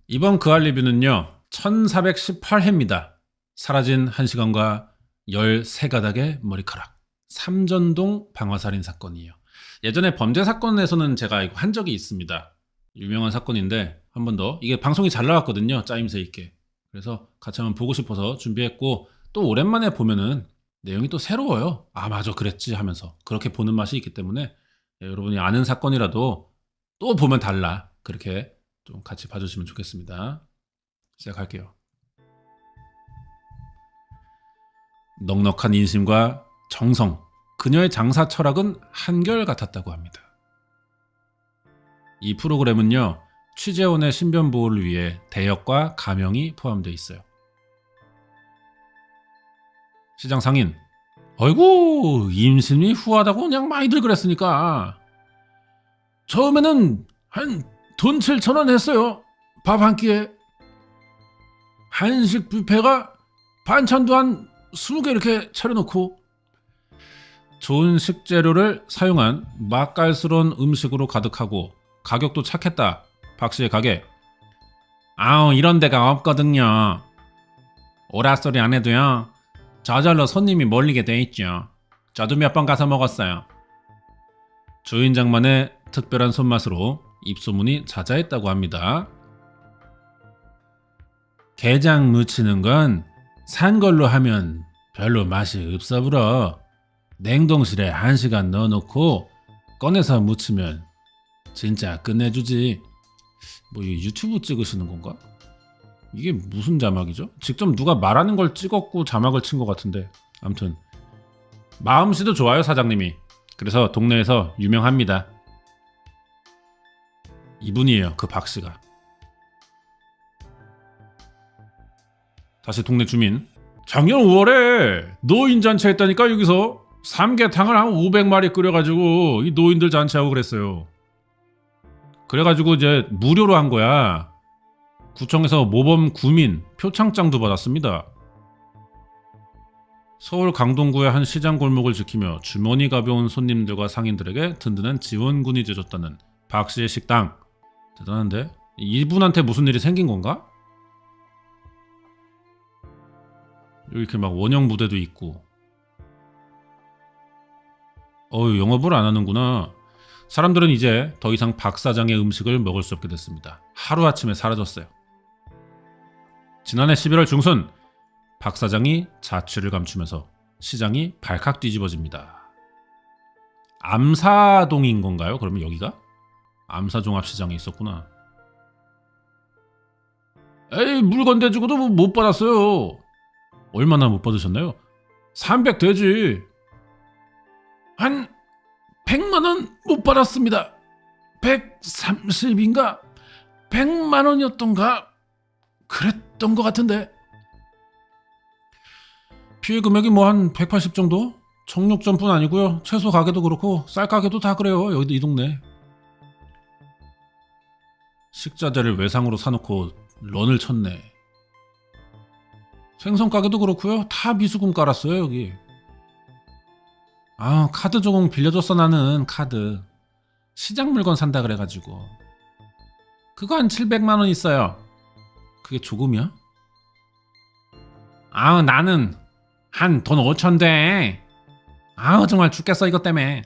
이번 그알 리뷰는요, 1418회입니다. 사라진 1시간과 13가닥의 머리카락. 삼전동 방화살인 사건이에요. 예전에 범죄 사건에서는 제가 이거 한 적이 있습니다. 유명한 사건인데 한 번 더. 이게 방송이 잘 나왔거든요. 짜임새 있게. 그래서 같이 한번 보고 싶어서 준비했고, 또 오랜만에 보면은 내용이 또 새로워요. 아, 맞아, 그랬지 하면서. 그렇게 보는 맛이 있기 때문에 여러분이 아는 사건이라도 또 보면 달라. 그렇게 좀 같이 봐주시면 좋겠습니다. 시작할게요. 넉넉한 인심과 정성, 그녀의 장사 철학은 한결같았다고 합니다. 이 프로그램은요, 취재원의 신변 보호를 위해 대역과 감형이 포함되어 있어요. 시장 상인, 어이구, 임신이 후하다고 그냥 많이들 그랬으니까 처음에는 한 돈 7,000원 했어요. 밥 한 끼에. 한식 뷔페가 반찬도 한 20개 이렇게 차려놓고 좋은 식재료를 사용한 맛깔스러운 음식으로 가득하고 가격도 착했다. 박씨의 가게. 아우, 이런 데가 없거든요. 오락소리 안 해도요, 저절로 손님이 몰리게 돼 있죠. 저도 몇 번 가서 먹었어요. 주인장만의 특별한 손맛으로 입소문이 자자했다고 합니다. 게장 무치는 건 산 걸로 하면 별로 맛이 없어 불어. 냉동실에 1시간 넣어놓고 꺼내서 무치면 진짜 끝내주지. 뭐 유튜브 찍으시는 건가? 이게 무슨 자막이죠? 직접 누가 말하는 걸 찍었고 자막을 친 것 같은데. 아무튼 마음씨도 좋아요, 사장님이. 그래서 동네에서 유명합니다. 이분이에요, 그 박씨가. 다시 동네 주민. 작년 5월에 노인 잔치 했다니까. 여기서 삼계탕을 한 500마리 끓여가지고 이 노인들 잔치하고 그랬어요. 그래가지고 이제 무료로 한 거야. 구청에서 모범 구민 표창장도 받았습니다. 서울 강동구의 한 시장 골목을 지키며 주머니 가벼운 손님들과 상인들에게 든든한 지원군이 되어줬다는 박씨의 식당. 대단한데? 이분한테 무슨 일이 생긴 건가? 이렇게 막 원형 부대도 있고. 영업을 안 하는구나. 사람들은 이제 더 이상 박 사장의 음식을 먹을 수 없게 됐습니다. 하루아침에 사라졌어요. 지난해 11월 중순 박 사장이 자취를 감추면서 시장이 발칵 뒤집어집니다. 암사동인 건가요? 그러면 여기가? 암사종합시장에 있었구나. 에이, 물건 대주고도 못 받았어요. 얼마나 못 받으셨나요? 300 되지. 한 100만원 못 받았습니다. 130인가? 100만원이었던가? 그랬던 것 같은데. 피해 금액이 뭐 한 180 정도? 청력점뿐 아니고요, 채소 가게도 그렇고 쌀 가게도 다 그래요. 여기도 이 동네. 식자재를 외상으로 사놓고 런을 쳤네. 생선 가게도 그렇고요, 다 미수금 깔았어요 여기. 아, 카드 조금 빌려줬어. 나는 카드 시장 물건 산다 그래가지고 그거 한 700만원 있어요. 그게 조금이야? 아, 나는 한 돈 5천 돼. 아, 정말 죽겠어 이것 때문에.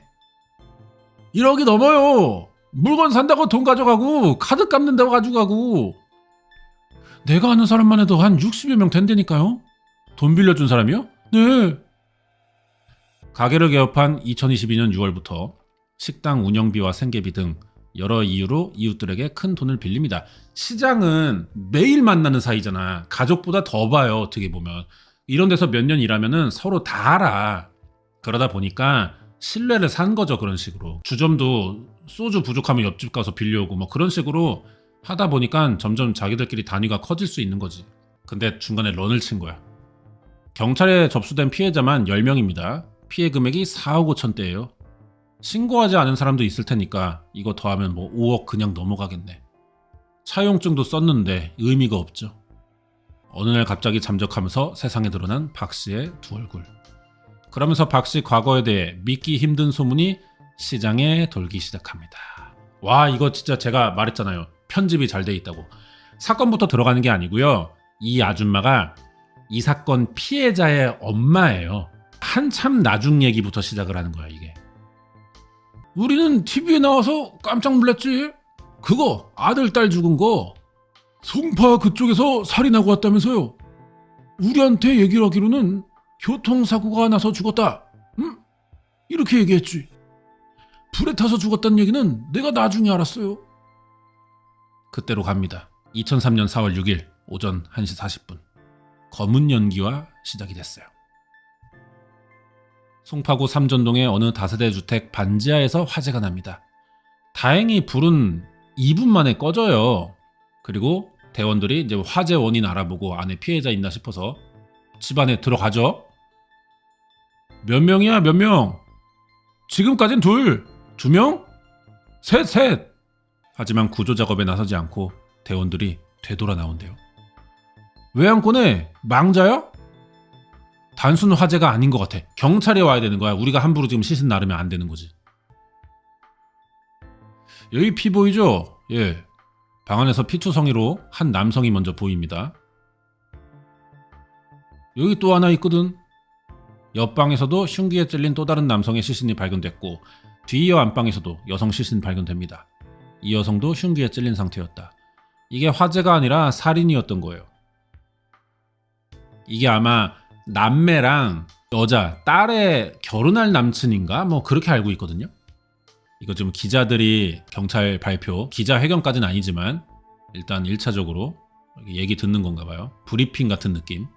1억이 넘어요. 물건 산다고 돈 가져가고 카드 깎는다고 가져가고. 내가 아는 사람만 해도 한 60여 명 된다니까요. 돈 빌려준 사람이요? 네. 가게를 개업한 2022년 6월부터 식당 운영비와 생계비 등 여러 이유로 이웃들에게 큰 돈을 빌립니다. 시장은 매일 만나는 사이잖아. 가족보다 더 봐요, 어떻게 보면. 이런 데서 몇 년 일하면은 서로 다 알아. 그러다 보니까 신뢰를 산 거죠, 그런 식으로. 주점도 소주 부족하면 옆집 가서 빌려오고 뭐 그런 식으로 하다 보니까 점점 자기들끼리 단위가 커질 수 있는 거지. 근데 중간에 런을 친 거야. 경찰에 접수된 피해자만 10명입니다. 피해 금액이 4억 5천대예요. 신고하지 않은 사람도 있을 테니까 이거 더하면 뭐 5억 그냥 넘어가겠네. 차용증도 썼는데 의미가 없죠. 어느 날 갑자기 잠적하면서 세상에 드러난 박씨의 두 얼굴. 그러면서 박씨 과거에 대해 믿기 힘든 소문이 시장에 돌기 시작합니다. 와, 이거 진짜 제가 말했잖아요. 편집이 잘 돼 있다고. 사건부터 들어가는 게 아니고요. 이 아줌마가 이 사건 피해자의 엄마예요. 한참 나중 얘기부터 시작을 하는 거야, 이게. 우리는 TV에 나와서 깜짝 놀랐지. 그거 아들, 딸 죽은 거 송파 그쪽에서 살인하고 왔다면서요. 우리한테 얘기를 하기로는 교통사고가 나서 죽었다. 응? 이렇게 얘기했지. 불에 타서 죽었다는 얘기는 내가 나중에 알았어요. 그때로 갑니다. 2003년 4월 6일 오전 1시 40분. 검은 연기와 시작이 됐어요. 송파구 삼전동의 어느 다세대 주택 반지하에서 화재가 납니다. 다행히 불은 2분 만에 꺼져요. 그리고 대원들이 이제 화재 원인 알아보고 안에 피해자 있나 싶어서 집 안에 들어가죠. 몇 명이야, 몇 명? 지금까진 둘, 2명? 셋. 하지만 구조 작업에 나서지 않고 대원들이 되돌아 나온대요. 왜 안 꺼내? 망자야? 단순 화재가 아닌 것 같아. 경찰이 와야 되는 거야. 우리가 함부로 지금 시신 나르면 안 되는 거지. 여기 피 보이죠? 예. 방 안에서 피투성이로 한 남성이 먼저 보입니다. 여기 또 하나 있거든. 옆방에서도 흉기에 찔린 또 다른 남성의 시신이 발견됐고 뒤이어 안방에서도 여성 시신 발견됩니다. 이 여성도 흉기에 찔린 상태였다. 이게 화재가 아니라 살인이었던 거예요. 이게 아마 남매랑 여자, 딸의 결혼할 남친인가? 뭐 그렇게 알고 있거든요. 이거 좀 기자들이 경찰 발표, 기자회견까지는 아니지만 일단 1차적으로 얘기 듣는 건가 봐요. 브리핑 같은 느낌.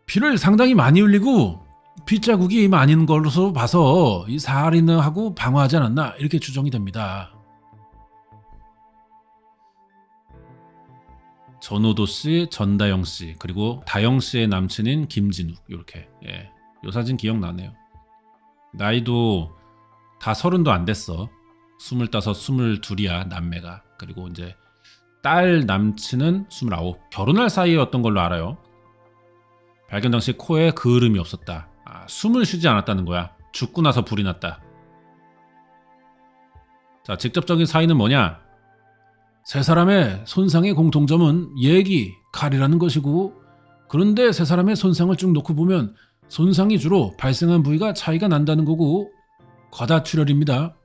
피를 상당히 많이 흘리고 핏자국이 많은 걸로 봐서 이 살인하고 방화하지 않았나 이렇게 추정이 됩니다. 전호도 씨, 전다영 씨, 그리고 다영 씨의 남친인 김진욱 이렇게. 예, 요 사진 기억나네요. 나이도 다 30도 안 됐어. 25, 22이야 남매가. 그리고 이제 딸 남친은 29. 결혼할 사이였던 걸로 알아요. 발견 당시 코에 그을음이 없었다. 숨을 쉬지 않았다는 거야. 죽고 나서 불이 났다. 자, 직접적인 사인은 뭐냐? 세 사람의 손상의 공통점은 예기, 칼이라는 것이고, 그런데 세 사람의 손상을 쭉 놓고 보면 손상이 주로 발생한 부위가 차이가 난다는 거고, 과다출혈입니다.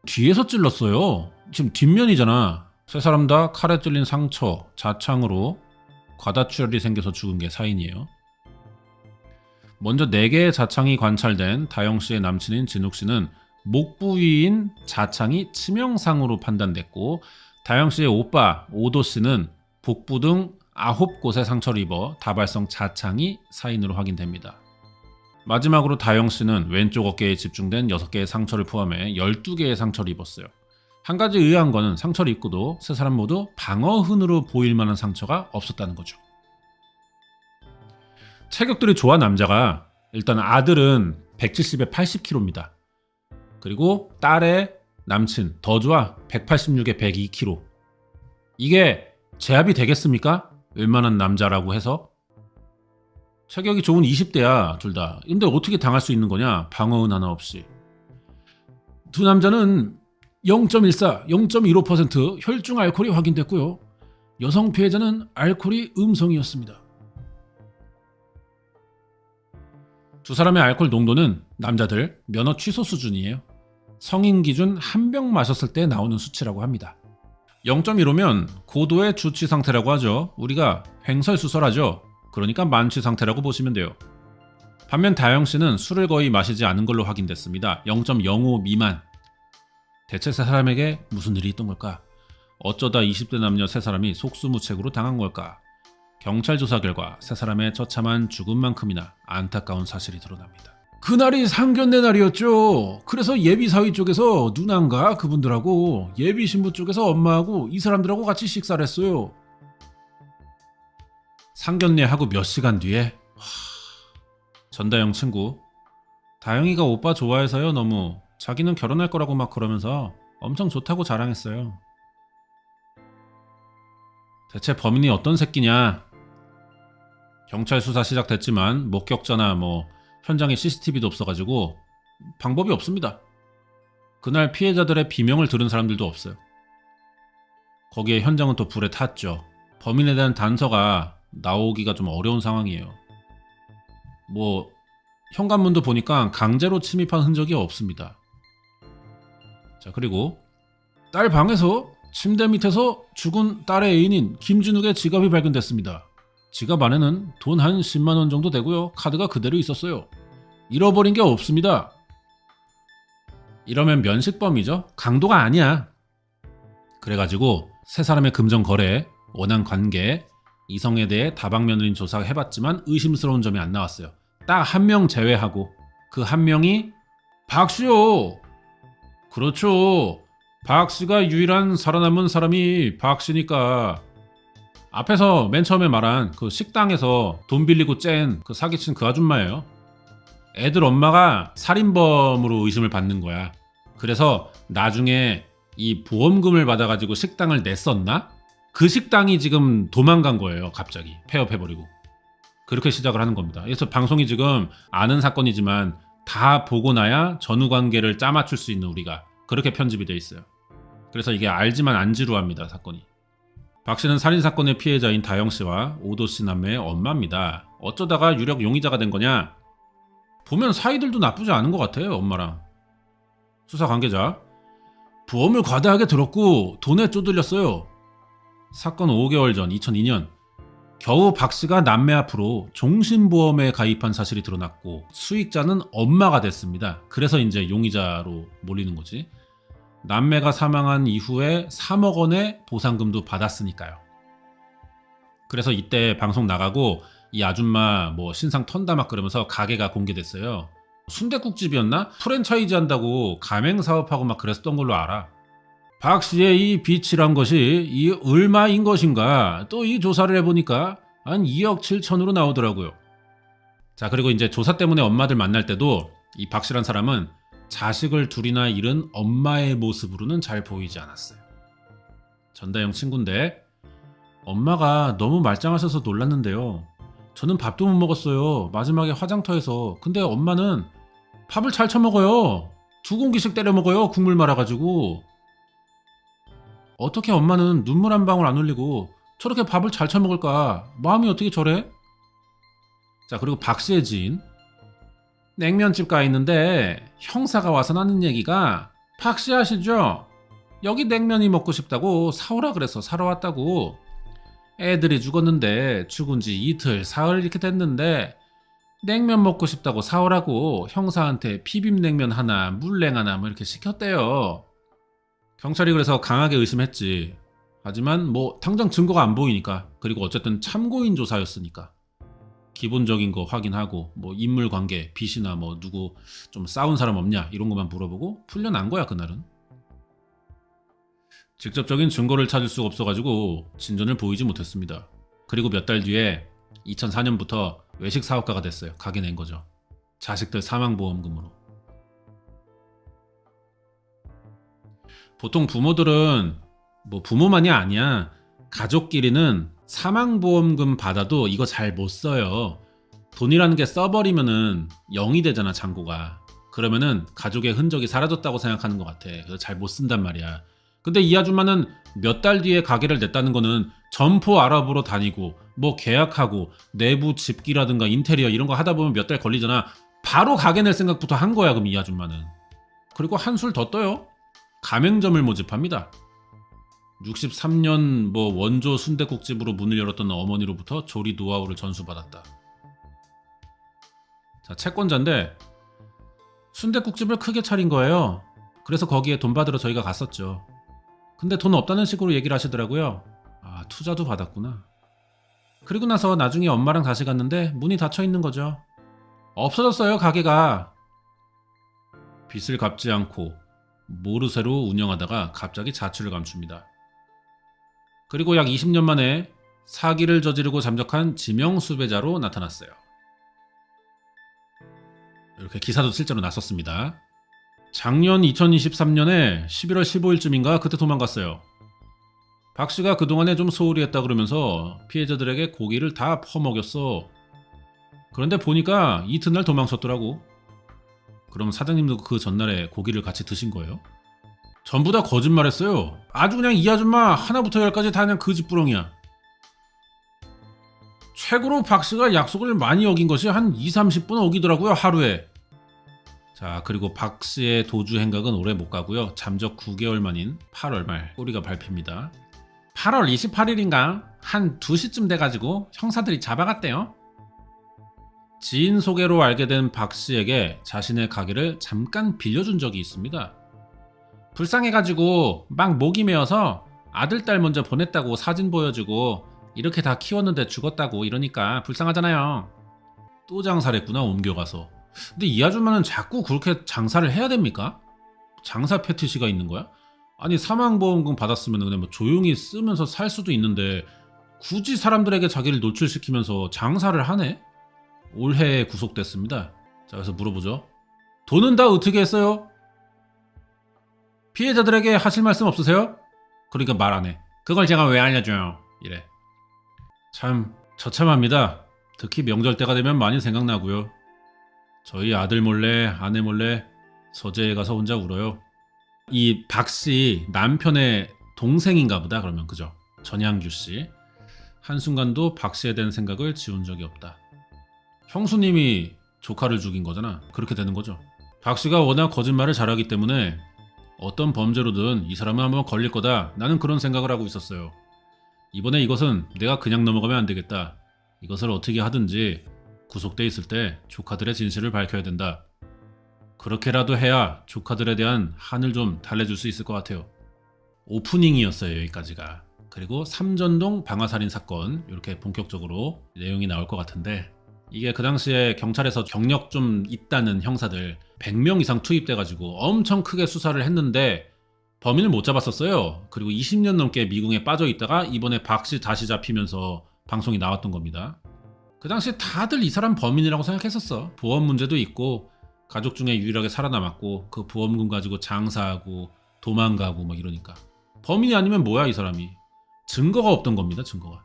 뒤에서 찔렀어요. 지금 뒷면이잖아. 세 사람 다 칼에 찔린 상처, 자창으로 과다출혈이 생겨서 죽은 게 사인이에요. 먼저 4개의 자창이 관찰된 다영씨의 남친인 진욱씨는 목 부위인 자창이 치명상으로 판단됐고, 다영씨의 오빠 오도씨는 복부 등 9곳의 상처를 입어 다발성 자창이 사인으로 확인됩니다. 마지막으로 다영씨는 왼쪽 어깨에 집중된 6개의 상처를 포함해 12개의 상처를 입었어요. 한 가지 의아한 거는 상처를 입고도 세 사람 모두 방어흔으로 보일 만한 상처가 없었다는 거죠. 체격들이 좋아 남자가. 일단 아들은 170에 80kg입니다. 그리고 딸의 남친 더 좋아 186에 102kg. 이게 제압이 되겠습니까? 웬만한 남자라고 해서. 체격이 좋은 20대야 둘 다. 근데 어떻게 당할 수 있는 거냐? 방어은 하나 없이. 두 남자는 0.14, 0.15% 혈중 알코올이 확인됐고요. 여성 피해자는 알코올이 음성이었습니다. 두 사람의 알코올 농도는 남자들 면허 취소 수준이에요. 성인 기준 한 병 마셨을 때 나오는 수치라고 합니다. 0.15면 고도의 주취 상태라고 하죠. 우리가 횡설수설하죠. 그러니까 만취 상태라고 보시면 돼요. 반면 다영씨는 술을 거의 마시지 않은 걸로 확인됐습니다. 0.05 미만. 대체 세 사람에게 무슨 일이 있던 걸까? 어쩌다 20대 남녀 세 사람이 속수무책으로 당한 걸까? 경찰 조사 결과 세 사람의 처참한 죽음만큼이나 안타까운 사실이 드러납니다. 그날이 상견례 날이었죠. 그래서 예비사위 쪽에서 누나인가 그분들하고 예비신부 쪽에서 엄마하고 이 사람들하고 같이 식사를 했어요. 상견례하고 몇 시간 뒤에 전다영 친구 다영이가 오빠 좋아해서요 너무 자기는 결혼할 거라고 막 그러면서 엄청 좋다고 자랑했어요. 대체 범인이 어떤 새끼냐? 경찰 수사 시작됐지만 목격자나 현장에 CCTV도 없어가지고 방법이 없습니다. 그날 피해자들의 비명을 들은 사람들도 없어요. 거기에 현장은 또 불에 탔죠. 범인에 대한 단서가 나오기가 좀 어려운 상황이에요. 뭐 현관문도 보니까 강제로 침입한 흔적이 없습니다. 자, 그리고 딸 방에서 침대 밑에서 죽은 딸의 애인인 김진욱의 지갑이 발견됐습니다. 지갑 안에는 돈 한 10만 원 정도 되고요. 카드가 그대로 있었어요. 잃어버린 게 없습니다. 이러면 면식범이죠. 강도가 아니야. 그래가지고 세 사람의 금전 거래, 원한 관계, 이성에 대해 다방면으로 조사해봤지만 의심스러운 점이 안 나왔어요. 딱 한 명 제외하고 그 한 명이 박씨요. 그렇죠. 박씨가 유일한 살아남은 사람이 박씨니까. 앞에서 맨 처음에 말한 그 식당에서 돈 빌리고 짠 그 사기친 그 아줌마예요. 애들 엄마가 살인범으로 의심을 받는 거야. 그래서 나중에 이 보험금을 받아가지고 식당을 냈었나? 그 식당이 지금 도망간 거예요. 갑자기 폐업해버리고. 그렇게 시작을 하는 겁니다. 그래서 방송이 지금 아는 사건이지만 다 보고 나야 전후관계를 짜맞출 수 있는 우리가 그렇게 편집이 돼 있어요. 그래서 이게 알지만 안 지루합니다. 사건이. 박 씨는 살인사건의 피해자인 다영 씨와 오도 씨 남매의 엄마입니다. 어쩌다가 유력 용의자가 된 거냐? 보면 사이들도 나쁘지 않은 것 같아요. 엄마랑. 수사 관계자. 보험을 과다하게 들었고 돈에 쪼들렸어요. 사건 5개월 전 2002년 겨우 박 씨가 남매 앞으로 종신보험에 가입한 사실이 드러났고 수익자는 엄마가 됐습니다. 그래서 이제 용의자로 몰리는 거지. 남매가 사망한 이후에 3억 원의 보상금도 받았으니까요. 그래서 이때 방송 나가고 이 아줌마 뭐 신상 턴다 막 그러면서 가게가 공개됐어요. 순댓국집이었나? 프랜차이즈 한다고 가맹 사업하고 막 그랬었던 걸로 알아. 박 씨의 이 빚이란 것이 이 얼마인 것인가? 또 이 조사를 해보니까 한 2억 7천으로 나오더라고요. 자, 그리고 이제 조사 때문에 엄마들 만날 때도 이 박 씨란 사람은 자식을 둘이나 잃은 엄마의 모습으로는 잘 보이지 않았어요. 전다영 친구인데 엄마가 너무 말짱하셔서 놀랐는데요. 저는 밥도 못 먹었어요. 마지막에 화장터에서. 근데 엄마는 밥을 잘 처먹어요. 2공기씩 때려 먹어요. 국물 말아가지고. 어떻게 엄마는 눈물 한 방울 안 흘리고 저렇게 밥을 잘 처먹을까? 마음이 어떻게 저래? 자, 그리고 박 씨의 지인. 냉면집 가 있는데 형사가 와서 하는 얘기가 박 씨 아시죠? 여기 냉면이 먹고 싶다고 사오라 그래서 사러 왔다고. 애들이 죽었는데 죽은 지 이틀, 사흘 이렇게 됐는데 냉면 먹고 싶다고 사오라고 형사한테 비빔냉면 하나, 물냉 하나 뭐 이렇게 시켰대요. 경찰이 그래서 강하게 의심했지. 하지만 뭐 당장 증거가 안 보이니까. 그리고 어쨌든 참고인 조사였으니까. 기본적인 거 확인하고 뭐 인물관계, 빚이나 뭐 누구 좀 싸운 사람 없냐 이런 것만 물어보고 풀려난 거야 그날은. 직접적인 증거를 찾을 수가 없어가지고 진전을 보이지 못했습니다. 그리고 몇 달 뒤에 2004년부터 외식 사업가가 됐어요. 가게 낸 거죠. 자식들 사망보험금으로. 보통 부모들은 뭐 부모만이 아니야. 가족끼리는 사망보험금 받아도 이거 잘 못 써요. 돈이라는 게 써버리면은 0이 되잖아, 잔고가. 그러면은 가족의 흔적이 사라졌다고 생각하는 것 같아. 그래서 잘 못 쓴단 말이야. 근데 이 아줌마는 몇 달 뒤에 가게를 냈다는 거는 점포 알아보러 다니고 뭐 계약하고 내부 집기라든가 인테리어 이런 거 하다 보면 몇 달 걸리잖아. 바로 가게 낼 생각부터 한 거야, 그럼 이 아줌마는. 그리고 한술 더 떠요. 가맹점을 모집합니다. 63년 뭐 원조 순댓국집으로 문을 열었던 어머니로부터 조리 노하우를 전수받았다. 자, 채권자인데 순댓국집을 크게 차린 거예요. 그래서 거기에 돈 받으러 저희가 갔었죠. 근데 돈 없다는 식으로 얘기를 하시더라고요. 아, 투자도 받았구나. 그리고 나서 나중에 엄마랑 다시 갔는데 문이 닫혀 있는 거죠. 없어졌어요, 가게가. 빚을 갚지 않고 모르쇠로 운영하다가 갑자기 자취를 감춥니다. 그리고 약 20년 만에 사기를 저지르고 잠적한 지명 수배자로 나타났어요. 이렇게 기사도 실제로 났었습니다. 작년 2023년에 11월 15일쯤인가 그때 도망갔어요. 박 씨가 그동안에 좀 소홀히 했다 그러면서 피해자들에게 고기를 다 퍼먹였어. 그런데 보니까 이튿날 도망쳤더라고. 그럼 사장님도 그 전날에 고기를 같이 드신 거예요? 전부 다 거짓말했어요. 아주 그냥 이 아줌마 하나부터 열까지 다 그냥 거짓부렁이야. 최고로 박씨가 약속을 많이 어긴 것이 한 2-30분 어기더라고요, 하루에. 자, 그리고 박씨의 도주 행각은 오래 못 가고요. 잠적 9개월 만인 8월 말 꼬리가 밟힙니다. 8월 28일인가 한 2시쯤 돼가지고 형사들이 잡아갔대요. 지인 소개로 알게 된 박씨에게 자신의 가게를 잠깐 빌려준 적이 있습니다. 불쌍해가지고 막 목이 메어서 아들 딸 먼저 보냈다고 사진 보여주고 이렇게 다 키웠는데 죽었다고 이러니까 불쌍하잖아요. 또 장사를 했구나, 옮겨가서. 근데 이 아줌마는 자꾸 그렇게 장사를 해야 됩니까? 장사 패티시가 있는 거야? 아니, 사망보험금 받았으면 그냥 뭐 조용히 쓰면서 살 수도 있는데 굳이 사람들에게 자기를 노출시키면서 장사를 하네? 올해 구속됐습니다. 자, 그래서 물어보죠. 돈은 다 어떻게 했어요? 피해자들에게 하실 말씀 없으세요? 그러니까 말 안 해. 그걸 제가 왜 알려줘요? 이래. 참 처참합니다. 특히 명절 때가 되면 많이 생각나고요. 저희 아들 몰래 아내 몰래 서재에 가서 혼자 울어요. 이 박씨 남편의 동생인가 보다, 그러면. 그죠? 전양규씨. 한순간도 박씨에 대한 생각을 지운 적이 없다. 형수님이 조카를 죽인 거잖아. 그렇게 되는 거죠. 박씨가 워낙 거짓말을 잘하기 때문에 어떤 범죄로든 이 사람은 한번 걸릴 거다, 나는 그런 생각을 하고 있었어요. 이번에 이것은 내가 그냥 넘어가면 안 되겠다. 이것을 어떻게 하든지 구속돼 있을 때 조카들의 진실을 밝혀야 된다. 그렇게라도 해야 조카들에 대한 한을 좀 달래줄 수 있을 것 같아요. 오프닝이었어요, 여기까지가. 그리고 삼전동 방화살인 사건, 이렇게 본격적으로 내용이 나올 것 같은데, 이게 그 당시에 경찰에서 경력 좀 있다는 형사들 100명 이상 투입돼가지고 엄청 크게 수사를 했는데 범인을 못 잡았었어요. 그리고 20년 넘게 미궁에 빠져 있다가 이번에 박씨 다시 잡히면서 방송이 나왔던 겁니다. 그 당시에 다들 이 사람 범인이라고 생각했었어. 보험 문제도 있고 가족 중에 유일하게 살아남았고 그 보험금 가지고 장사하고 도망가고 뭐 이러니까. 범인이 아니면 뭐야 이 사람이. 증거가 없던 겁니다. 증거가.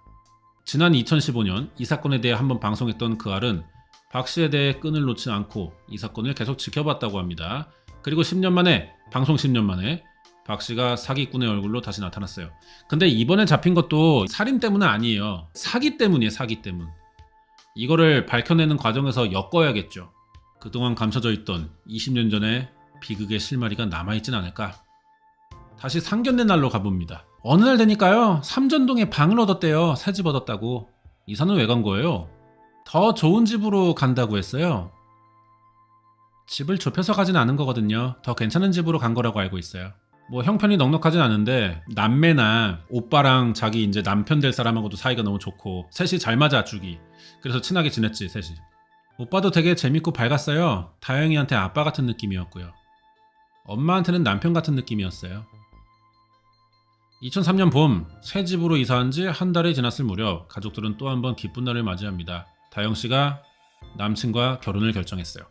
지난 2015년 이 사건에 대해 한번 방송했던 그 알은 박씨에 대해 끈을 놓지 않고 이 사건을 계속 지켜봤다고 합니다. 그리고 10년 만에, 방송 10년 만에 박씨가 사기꾼의 얼굴로 다시 나타났어요. 근데 이번에 잡힌 것도 살인 때문은 아니에요. 사기 때문이에요. 사기 때문. 이거를 밝혀내는 과정에서 엮어야겠죠. 그동안 감춰져 있던 20년 전의 비극의 실마리가 남아있진 않을까. 다시 상견례 날로 가봅니다. 어느 날 되니까요, 삼전동에 방을 얻었대요. 새 집 얻었다고. 이사는 왜 간 거예요? 더 좋은 집으로 간다고 했어요. 집을 좁혀서 가진 않은 거거든요. 더 괜찮은 집으로 간 거라고 알고 있어요. 뭐 형편이 넉넉하진 않은데 남매나 오빠랑 자기 이제 남편 될 사람하고도 사이가 너무 좋고 셋이 잘 맞아, 죽이. 그래서 친하게 지냈지, 셋이. 오빠도 되게 재밌고 밝았어요. 다영이한테 아빠 같은 느낌이었고요. 엄마한테는 남편 같은 느낌이었어요. 2003년 봄, 새 집으로 이사한 지 한 달이 지났을 무렵 가족들은 또 한 번 기쁜 날을 맞이합니다. 다영씨가 남친과 결혼을 결정했어요.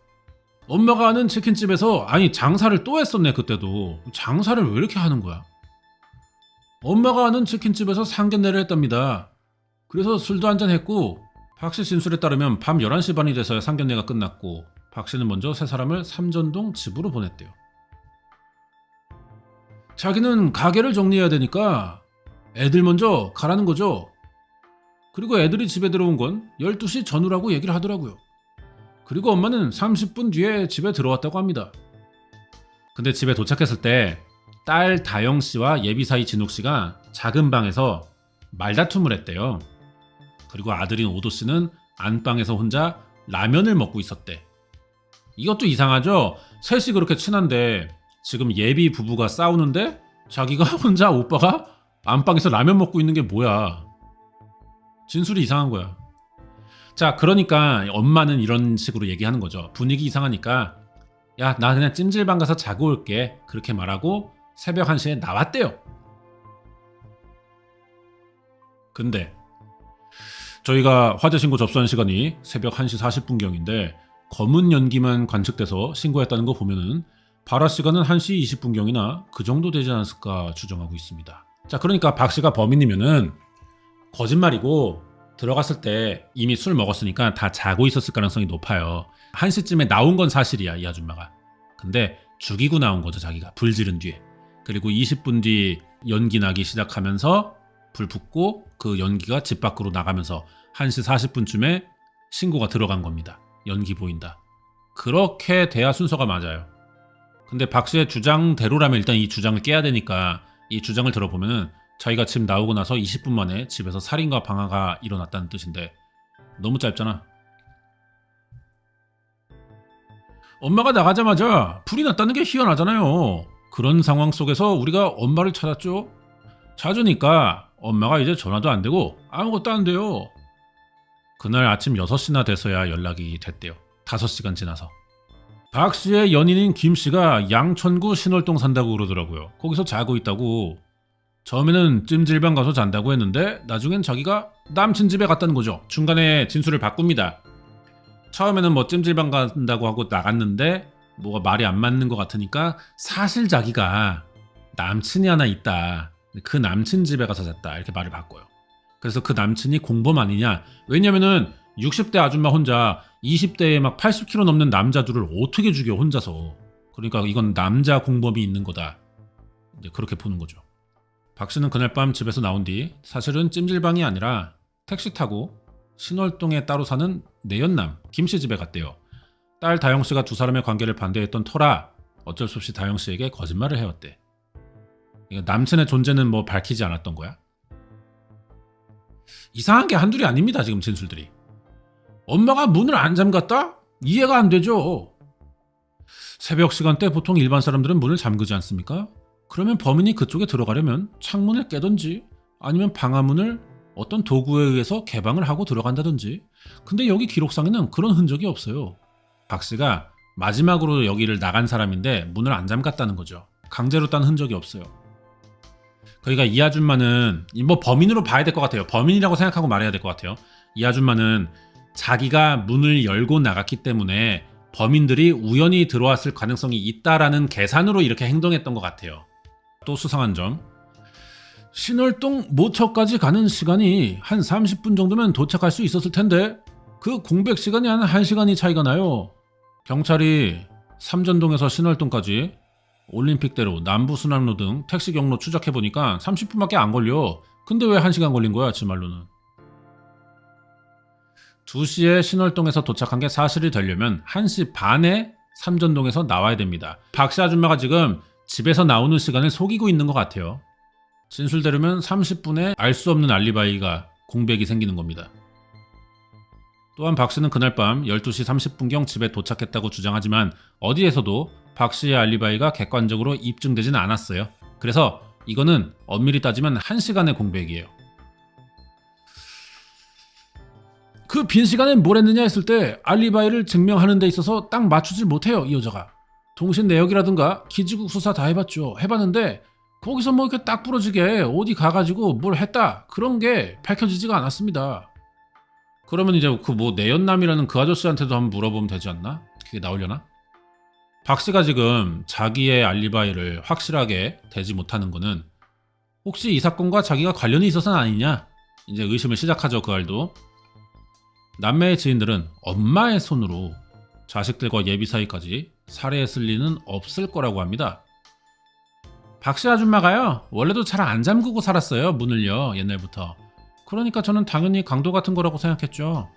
엄마가 아는 치킨집에서, 아니 장사를 또 했었네. 그때도 장사를 왜 이렇게 하는 거야? 엄마가 아는 치킨집에서 상견례를 했답니다. 그래서 술도 한잔 했고 박씨 진술에 따르면 밤 11시 반이 돼서야 상견례가 끝났고 박씨는 먼저 세 사람을 삼전동 집으로 보냈대요. 자기는 가게를 정리해야 되니까 애들 먼저 가라는 거죠. 그리고 애들이 집에 들어온 건 12시 전후라고 얘기를 하더라고요. 그리고 엄마는 30분 뒤에 집에 들어왔다고 합니다. 근데 집에 도착했을 때 딸 다영씨와 예비사위 진욱씨가 작은 방에서 말다툼을 했대요. 그리고 아들인 오도씨는 안방에서 혼자 라면을 먹고 있었대. 이것도 이상하죠? 셋이 그렇게 친한데 지금 예비 부부가 싸우는데 자기가 혼자, 오빠가 안방에서 라면 먹고 있는 게 뭐야. 진술이 이상한 거야. 자, 그러니까 엄마는 이런 식으로 얘기하는 거죠. 분위기 이상하니까 야, 나 그냥 찜질방 가서 자고 올게. 그렇게 말하고 새벽 1시에 나왔대요. 근데 저희가 화재 신고 접수한 시간이 새벽 1시 40분경인데 검은 연기만 관측돼서 신고했다는 거 보면은 발화 시간은 1시 20분경이나 그 정도 되지 않았을까 추정하고 있습니다. 자, 그러니까 박 씨가 범인이면은 거짓말이고 들어갔을 때 이미 술 먹었으니까 다 자고 있었을 가능성이 높아요. 1시쯤에 나온 건 사실이야, 이 아줌마가. 근데 죽이고 나온 거죠, 자기가. 불 지른 뒤에. 그리고 20분 뒤 연기 나기 시작하면서 불 붙고 그 연기가 집 밖으로 나가면서 1시 40분쯤에 신고가 들어간 겁니다. 연기 보인다. 그렇게 돼야 순서가 맞아요. 근데 박 씨의 주장대로라면 일단 이 주장을 깨야 되니까 이 주장을 들어보면은 자기가 집 나오고 나서 20분 만에 집에서 살인과 방화가 일어났다는 뜻인데 너무 짧잖아. 엄마가 나가자마자 불이 났다는 게 희한하잖아요. 그런 상황 속에서 우리가 엄마를 찾았죠. 찾으니까 엄마가 이제 전화도 안 되고 아무것도 안 돼요. 그날 아침 6시나 돼서야 연락이 됐대요. 5시간 지나서. 박 씨의 연인인 김 씨가 양천구 신월동 산다고 그러더라고요. 거기서 자고 있다고. 처음에는 찜질방 가서 잔다고 했는데 나중엔 자기가 남친 집에 갔다는 거죠. 중간에 진술을 바꿉니다. 처음에는 뭐 찜질방 간다고 하고 나갔는데 뭐가 말이 안 맞는 것 같으니까 사실 자기가 남친이 하나 있다. 그 남친 집에 가서 잤다. 이렇게 말을 바꿔요. 그래서 그 남친이 공범 아니냐. 왜냐면은 60대 아줌마 혼자 20대에 막 80kg 넘는 남자들을 어떻게 죽여 혼자서. 그러니까 이건 남자 공범이 있는 거다. 이제 그렇게 보는 거죠. 박 씨는 그날 밤 집에서 나온 뒤 사실은 찜질방이 아니라 택시 타고 신월동에 따로 사는 내연남 김 씨 집에 갔대요. 딸 다영 씨가 두 사람의 관계를 반대했던 터라 어쩔 수 없이 다영 씨에게 거짓말을 해왔대. 남친의 존재는 뭐 밝히지 않았던 거야. 이상한 게 한둘이 아닙니다. 지금 진술들이. 엄마가 문을 안 잠갔다? 이해가 안 되죠. 새벽 시간대 보통 일반 사람들은 문을 잠그지 않습니까? 그러면 범인이 그쪽에 들어가려면 창문을 깨든지 아니면 방화문을 어떤 도구에 의해서 개방을 하고 들어간다든지. 근데 여기 기록상에는 그런 흔적이 없어요. 박 씨가 마지막으로 여기를 나간 사람인데 문을 안 잠갔다는 거죠. 강제로 딴 흔적이 없어요. 그러니까 이 아줌마는 뭐 범인으로 봐야 될 것 같아요. 범인이라고 생각하고 말해야 될 것 같아요. 이 아줌마는 자기가 문을 열고 나갔기 때문에 범인들이 우연히 들어왔을 가능성이 있다라는 계산으로 이렇게 행동했던 것 같아요. 또 수상한 점. 신월동 모처까지 가는 시간이 한 30분 정도면 도착할 수 있었을 텐데 그 공백 시간이 한 1시간이 차이가 나요. 경찰이 삼전동에서 신월동까지 올림픽대로 남부순환로 등 택시 경로 추적해보니까 30분밖에 안 걸려. 근데 왜 1시간 걸린 거야 지 말로는. 2시에 신월동에서 도착한 게 사실이 되려면 1시 반에 삼전동에서 나와야 됩니다. 박 씨 아줌마가 지금 집에서 나오는 시간을 속이고 있는 것 같아요. 진술대로면 30분에 알 수 없는 알리바이가 공백이 생기는 겁니다. 또한 박 씨는 그날 밤 12시 30분경 집에 도착했다고 주장하지만 어디에서도 박 씨의 알리바이가 객관적으로 입증되지는 않았어요. 그래서 이거는 엄밀히 따지면 1시간의 공백이에요. 그 빈 시간에 뭘 했느냐 했을 때 알리바이를 증명하는 데 있어서 딱 맞추질 못해요. 이 여자가. 통신 내역이라든가 기지국 수사 다 해봤죠. 해봤는데 거기서 뭐 이렇게 딱 부러지게 어디 가가지고 뭘 했다 그런 게 밝혀지지가 않았습니다. 그러면 이제 그 뭐 내연남이라는 그 아저씨한테도 한번 물어보면 되지 않나? 그게 나오려나? 박 씨가 지금 자기의 알리바이를 확실하게 대지 못하는 거는 혹시 이 사건과 자기가 관련이 있어서는 아니냐? 이제 의심을 시작하죠. 그 알도. 남매의 지인들은 엄마의 손으로 자식들과 예비 사이까지 살해했을 리는 없을 거라고 합니다. 박 씨 아줌마가요. 원래도 잘 안 잠그고 살았어요. 문을요. 옛날부터. 그러니까 저는 당연히 강도 같은 거라고 생각했죠.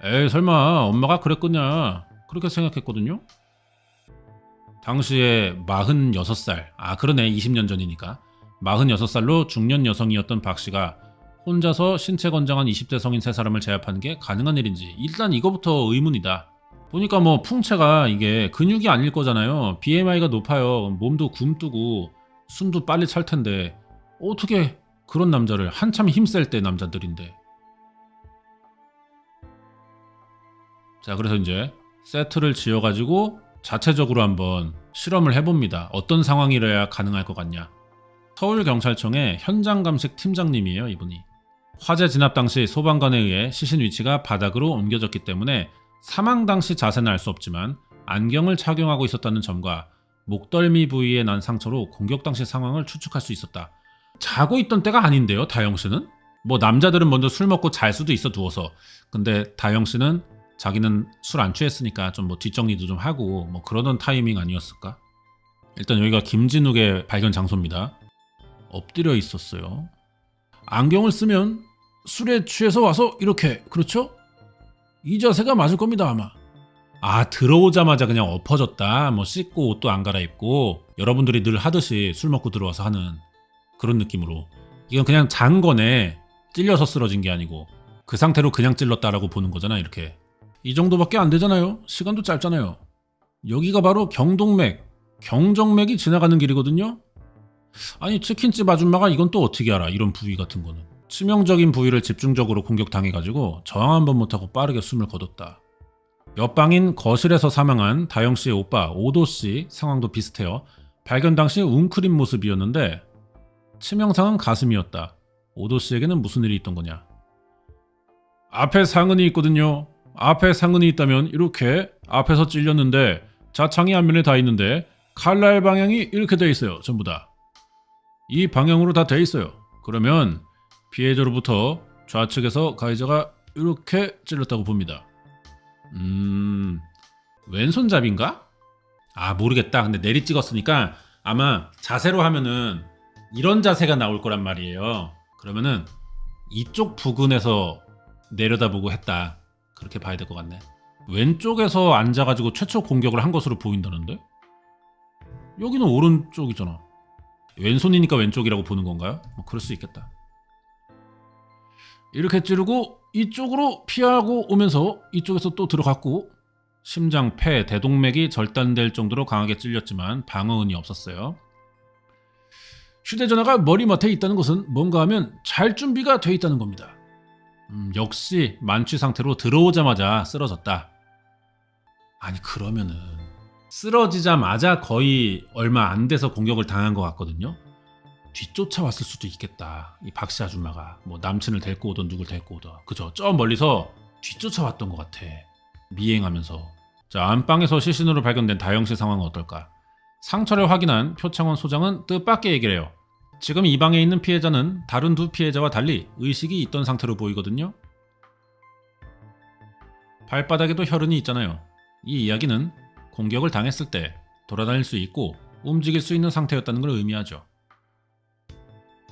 에이 설마 엄마가 그랬겠냐. 그렇게 생각했거든요. 당시에 46살. 아 그러네 20년 전이니까. 46살로 중년 여성이었던 박 씨가 혼자서 신체 건장한 20대 성인 3사람을 제압하는 게 가능한 일인지 일단 이거부터 의문이다. 보니까 뭐 풍채가 이게 근육이 아닐 거잖아요. BMI가 높아요. 몸도 굼뜨고 숨도 빨리 찰 텐데 어떻게 그런 남자를 한참 힘셀 때 남자들인데. 자 그래서 이제 세트를 지어가지고 자체적으로 한번 실험을 해봅니다. 어떤 상황이라야 가능할 것 같냐. 서울경찰청의 현장감식 팀장님이에요. 이분이. 화재 진압 당시 소방관에 의해 시신 위치가 바닥으로 옮겨졌기 때문에 사망 당시 자세는 알 수 없지만 안경을 착용하고 있었다는 점과 목덜미 부위에 난 상처로 공격 당시 상황을 추측할 수 있었다. 자고 있던 때가 아닌데요. 다영 씨는? 뭐 남자들은 먼저 술 먹고 잘 수도 있어 두어서. 근데 다영 씨는 자기는 술 안 취했으니까 좀 뭐 뒷정리도 좀 하고 뭐 그러던 타이밍 아니었을까? 일단 여기가 김진욱의 발견 장소입니다. 엎드려 있었어요. 안경을 쓰면 술에 취해서 와서 이렇게, 그렇죠? 이 자세가 맞을 겁니다 아마. 아, 들어오자마자 그냥 엎어졌다. 뭐 씻고 옷도 안 갈아입고 여러분들이 늘 하듯이 술 먹고 들어와서 하는 그런 느낌으로. 이건 그냥 잔 거네. 찔려서 쓰러진 게 아니고 그 상태로 그냥 찔렀다라고 보는 거잖아. 이렇게 이 정도밖에 안 되잖아요. 시간도 짧잖아요. 여기가 바로 경동맥, 경정맥이 지나가는 길이거든요. 아니, 치킨집 아줌마가 이건 또 어떻게 알아? 이런 부위 같은 거는. 치명적인 부위를 집중적으로 공격당해가지고 저항 한번 못하고 빠르게 숨을 거뒀다. 옆방인 거실에서 사망한 다영씨의 오빠 오도씨 상황도 비슷해요. 발견 당시 웅크린 모습이었는데 치명상은 가슴이었다. 오도씨에게는 무슨 일이 있던 거냐? 앞에 상흔이 있거든요. 앞에 상흔이 있다면 이렇게 앞에서 찔렸는데 자창이 앞면에 다 있는데 칼날 방향이 이렇게 돼 있어요. 전부 다. 이 방향으로 다 돼 있어요. 그러면 피해자로부터 좌측에서 가해자가 이렇게 찔렀다고 봅니다. 왼손잡이인가? 아, 모르겠다. 근데 내리 찍었으니까 아마 자세로 하면은 이런 자세가 나올 거란 말이에요. 그러면은 이쪽 부근에서 내려다보고 했다. 그렇게 봐야 될 것 같네. 왼쪽에서 앉아가지고 최초 공격을 한 것으로 보인다는데? 여기는 오른쪽이잖아. 왼손이니까 왼쪽이라고 보는 건가요? 뭐 그럴 수 있겠다. 이렇게 찌르고 이쪽으로 피하고 오면서 이쪽에서 또 들어갔고 심장, 폐, 대동맥이 절단될 정도로 강하게 찔렸지만 방어은이 없었어요. 휴대전화가 머리맡에 있다는 것은 뭔가 하면 잘 준비가 돼 있다는 겁니다. 역시 만취 상태로 들어오자마자 쓰러졌다. 아니, 그러면은 쓰러지자마자 거의 얼마 안 돼서 공격을 당한 것 같거든요. 뒤쫓아왔을 수도 있겠다. 이 박씨 아줌마가 뭐 남친을 데리고 오든 누굴 데리고 오든, 그죠? 저 멀리서 뒤쫓아왔던 것 같아. 미행하면서. 자, 안방에서 시신으로 발견된 다영씨 상황은 어떨까? 상처를 확인한 표창원 소장은 뜻밖의 얘기를 해요. 지금 이 방에 있는 피해자는 다른 두 피해자와 달리 의식이 있던 상태로 보이거든요. 발바닥에도 혈흔이 있잖아요. 이 이야기는 공격을 당했을 때 돌아다닐 수 있고 움직일 수 있는 상태였다는 걸 의미하죠.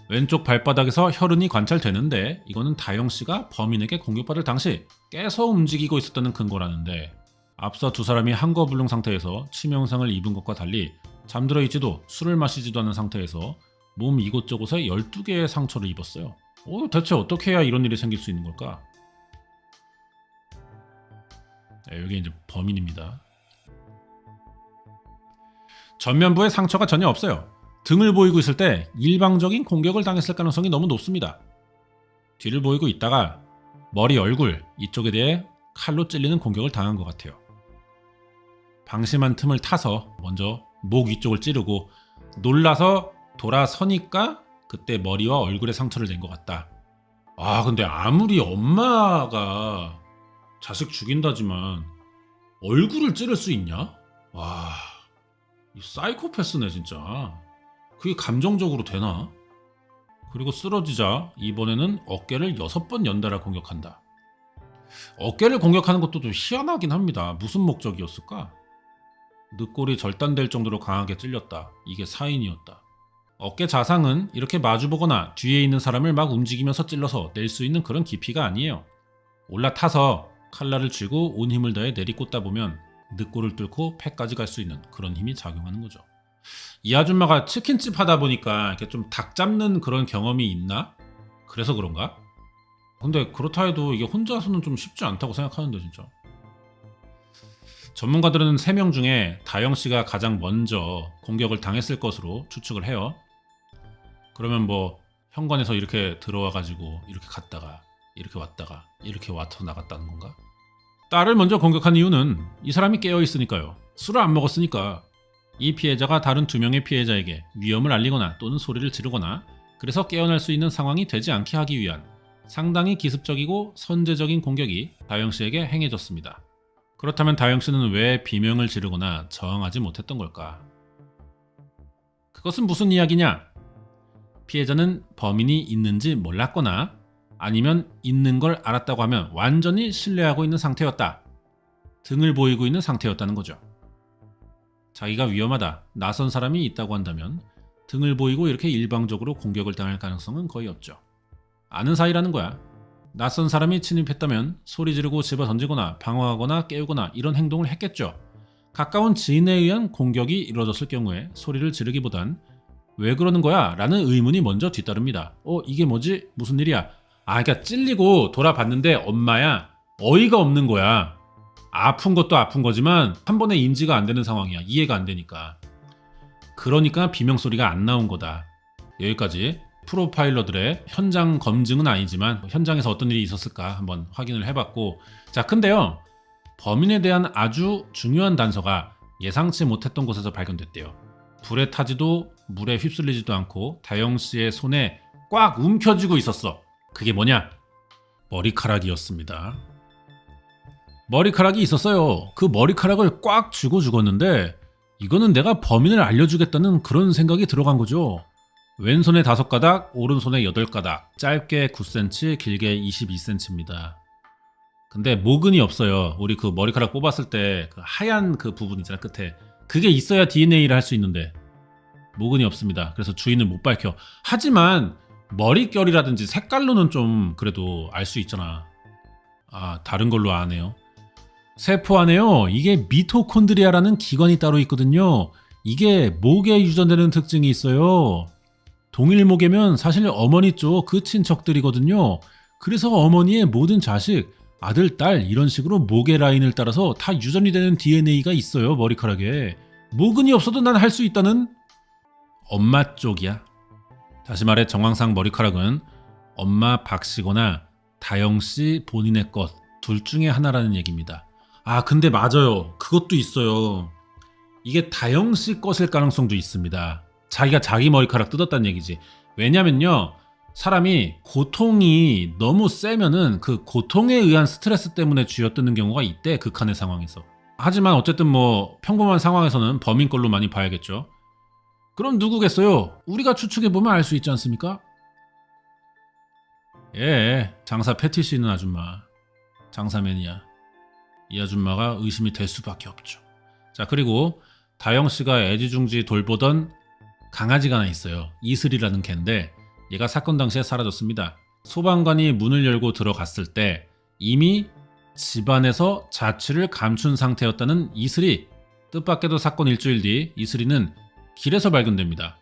왼쪽 발바닥에서 혈흔이 관찰되는데 이거는 다영씨가 범인에게 공격받을 당시 깨서 움직이고 있었다는 근거라는데, 앞서 두 사람이 한거불능 상태에서 치명상을 입은 것과 달리 잠들어 있지도 술을 마시지도 않은 상태에서 몸 이곳저곳에 12개의 상처를 입었어요. 대체 어떻게 해야 이런 일이 생길 수 있는 걸까? 여기 이제 범인입니다. 전면부에 상처가 전혀 없어요. 등을 보이고 있을 때 일방적인 공격을 당했을 가능성이 너무 높습니다. 뒤를 보이고 있다가 머리, 얼굴 이쪽에 대해 칼로 찔리는 공격을 당한 것 같아요. 방심한 틈을 타서 먼저 목 위쪽을 찌르고 놀라서 돌아서니까 그때 머리와 얼굴에 상처를 낸 것 같다. 아, 근데 아무리 엄마가 자식 죽인다지만 얼굴을 찌를 수 있냐? 와, 이 사이코패스네 진짜. 그게 감정적으로 되나? 그리고 쓰러지자 이번에는 어깨를 6번 연달아 공격한다. 어깨를 공격하는 것도 좀 희한하긴 합니다. 무슨 목적이었을까? 늑골이 절단될 정도로 강하게 찔렸다. 이게 사인이었다. 어깨 자상은 이렇게 마주보거나 뒤에 있는 사람을 막 움직이면서 찔러서 낼 수 있는 그런 깊이가 아니에요. 올라타서 칼날을 쥐고 온 힘을 다해 내리꽂다 보면 늑골을 뚫고 폐까지 갈 수 있는 그런 힘이 작용하는 거죠. 이 아줌마가 치킨집 하다 보니까 이렇게 좀 닭 잡는 그런 경험이 있나? 그래서 그런가? 근데 그렇다 해도 이게 혼자서는 좀 쉽지 않다고 생각하는데 진짜. 전문가들은 3명 중에 다영씨가 가장 먼저 공격을 당했을 것으로 추측을 해요. 그러면 뭐 현관에서 이렇게 들어와가지고 이렇게 갔다가 이렇게 왔다가 이렇게 와서 나갔다는 건가? 딸을 먼저 공격한 이유는 이 사람이 깨어있으니까요. 술을 안 먹었으니까. 이 피해자가 다른 2명의 피해자에게 위험을 알리거나 또는 소리를 지르거나 그래서 깨어날 수 있는 상황이 되지 않게 하기 위한 상당히 기습적이고 선제적인 공격이 다영씨에게 행해졌습니다. 그렇다면 다영씨는 왜 비명을 지르거나 저항하지 못했던 걸까? 그것은 무슨 이야기냐? 피해자는 범인이 있는지 몰랐거나 아니면 있는 걸 알았다고 하면 완전히 신뢰하고 있는 상태였다. 등을 보이고 있는 상태였다는 거죠. 자기가 위험하다, 낯선 사람이 있다고 한다면 등을 보이고 이렇게 일방적으로 공격을 당할 가능성은 거의 없죠. 아는 사이라는 거야. 낯선 사람이 침입했다면 소리 지르고 집어 던지거나 방어하거나 깨우거나 이런 행동을 했겠죠. 가까운 지인에 의한 공격이 이루어졌을 경우에 소리를 지르기보단 왜 그러는 거야? 라는 의문이 먼저 뒤따릅니다. 이게 뭐지? 무슨 일이야? 그러니까 찔리고 돌아봤는데 엄마야. 어이가 없는 거야. 아픈 것도 아픈 거지만 한 번에 인지가 안 되는 상황이야. 이해가 안 되니까. 그러니까 비명소리가 안 나온 거다. 여기까지 프로파일러들의 현장 검증은 아니지만 현장에서 어떤 일이 있었을까 한번 확인을 해봤고, 자, 근데요, 범인에 대한 아주 중요한 단서가 예상치 못했던 곳에서 발견됐대요. 불에 타지도 물에 휩쓸리지도 않고 다영 씨의 손에 꽉 움켜쥐고 있었어. 그게 뭐냐? 머리카락이었습니다. 머리카락이 있었어요. 그 머리카락을 꽉 쥐고 죽었는데 이거는 내가 범인을 알려주겠다는 그런 생각이 들어간 거죠. 왼손에 5가닥, 오른손에 8가닥, 짧게 9cm, 길게 22cm입니다. 근데 모근이 없어요. 우리 그 머리카락 뽑았을 때 그 하얀 그 부분 있잖아, 끝에. 그게 있어야 DNA를 할 수 있는데 모근이 없습니다. 그래서 주인을 못 밝혀. 하지만 머릿결이라든지 색깔로는 좀 그래도 알 수 있잖아. 다른 걸로 아네요. 세포 안에요, 이게 미토콘드리아라는 기관이 따로 있거든요. 이게 목에 유전되는 특징이 있어요. 동일목이면 사실 어머니 쪽 그 친척들이거든요. 그래서 어머니의 모든 자식, 아들, 딸 이런 식으로 목의 라인을 따라서 다 유전이 되는 DNA가 있어요. 머리카락에. 모근이 없어도 난 할 수 있다는 엄마 쪽이야. 다시 말해 정황상 머리카락은 엄마 박씨거나 다영씨 본인의 것 둘 중에 하나라는 얘기입니다. 근데 맞아요. 그것도 있어요. 이게 다영씨 것일 가능성도 있습니다. 자기가 자기 머리카락 뜯었다는 얘기지. 왜냐면요, 사람이 고통이 너무 세면은 그 고통에 의한 스트레스 때문에 쥐어뜯는 경우가 있대, 극한의 상황에서. 하지만 어쨌든 뭐 평범한 상황에서는 범인 걸로 많이 봐야겠죠. 그럼 누구겠어요? 우리가 추측해보면 알 수 있지 않습니까? 장사 패티시 있는 아줌마. 장사맨이야. 이 아줌마가 의심이 될 수밖에 없죠. 자, 그리고 다영씨가 애지중지 돌보던 강아지가 하나 있어요. 이슬이라는 개인데 얘가 사건 당시에 사라졌습니다. 소방관이 문을 열고 들어갔을 때 이미 집안에서 자취를 감춘 상태였다는 이슬이, 뜻밖에도 사건 일주일 뒤 이슬이는 길에서 발견됩니다.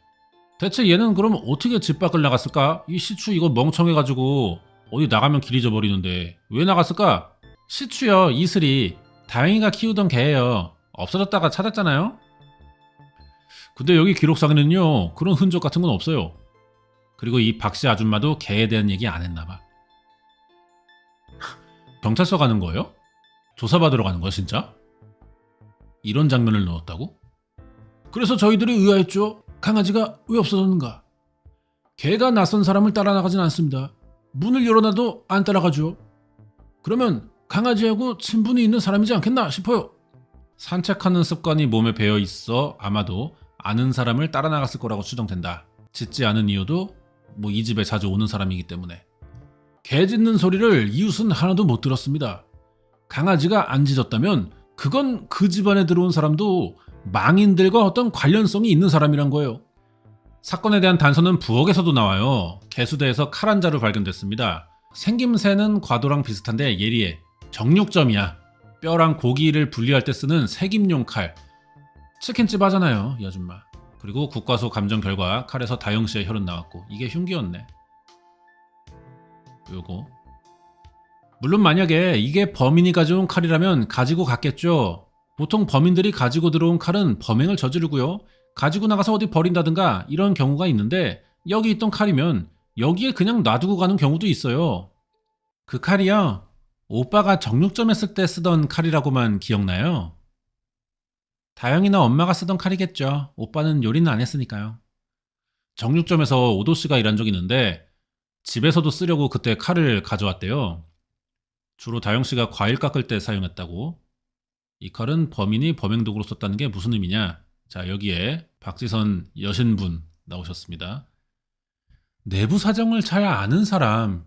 대체 얘는 그럼 어떻게 집 밖을 나갔을까? 이 시추 이거 멍청해가지고 어디 나가면 길 잊어버리는데 왜 나갔을까? 시추요, 이슬이. 다영이가 키우던 개예요. 없어졌다가 찾았잖아요. 근데 여기 기록상에는요, 그런 흔적 같은 건 없어요. 그리고 이 박씨 아줌마도 개에 대한 얘기 안 했나봐. 경찰서 가는 거예요? 조사받으러 가는 거야 진짜? 이런 장면을 넣었다고? 그래서 저희들이 의아했죠. 강아지가 왜 없어졌는가? 개가 낯선 사람을 따라 나가진 않습니다. 문을 열어놔도 안 따라가죠. 그러면 강아지하고 친분이 있는 사람이지 않겠나 싶어요. 산책하는 습관이 몸에 배어 있어 아마도 아는 사람을 따라 나갔을 거라고 추정된다. 짖지 않은 이유도 뭐 이 집에 자주 오는 사람이기 때문에. 개 짖는 소리를 이웃은 하나도 못 들었습니다. 강아지가 안 짖었다면 그건 그 집안에 들어온 사람도 망인들과 어떤 관련성이 있는 사람이란 거예요. 사건에 대한 단서는 부엌에서도 나와요. 개수대에서 칼 한 자루 발견됐습니다. 생김새는 과도랑 비슷한데 예리해. 정육점이야. 뼈랑 고기를 분리할 때 쓰는 색임용 칼. 치킨집 하잖아요, 이 아줌마. 그리고 국과수 감정 결과 칼에서 다영씨의 혈흔 나왔고 이게 흉기였네. 요거. 물론 만약에 이게 범인이 가져온 칼이라면 가지고 갔겠죠. 보통 범인들이 가지고 들어온 칼은 범행을 저지르고요, 가지고 나가서 어디 버린다든가 이런 경우가 있는데 여기 있던 칼이면 여기에 그냥 놔두고 가는 경우도 있어요. 그 칼이요, 오빠가 정육점 했을 때 쓰던 칼이라고만 기억나요. 다영이나 엄마가 쓰던 칼이겠죠. 오빠는 요리는 안 했으니까요. 정육점에서 오도씨가 일한 적이 있는데 집에서도 쓰려고 그때 칼을 가져왔대요. 주로 다영씨가 과일 깎을 때 사용했다고. 이 칼은 범인이 범행도구로 썼다는 게 무슨 의미냐? 자, 여기에 박지선 여신분 나오셨습니다. 내부 사정을 잘 아는 사람,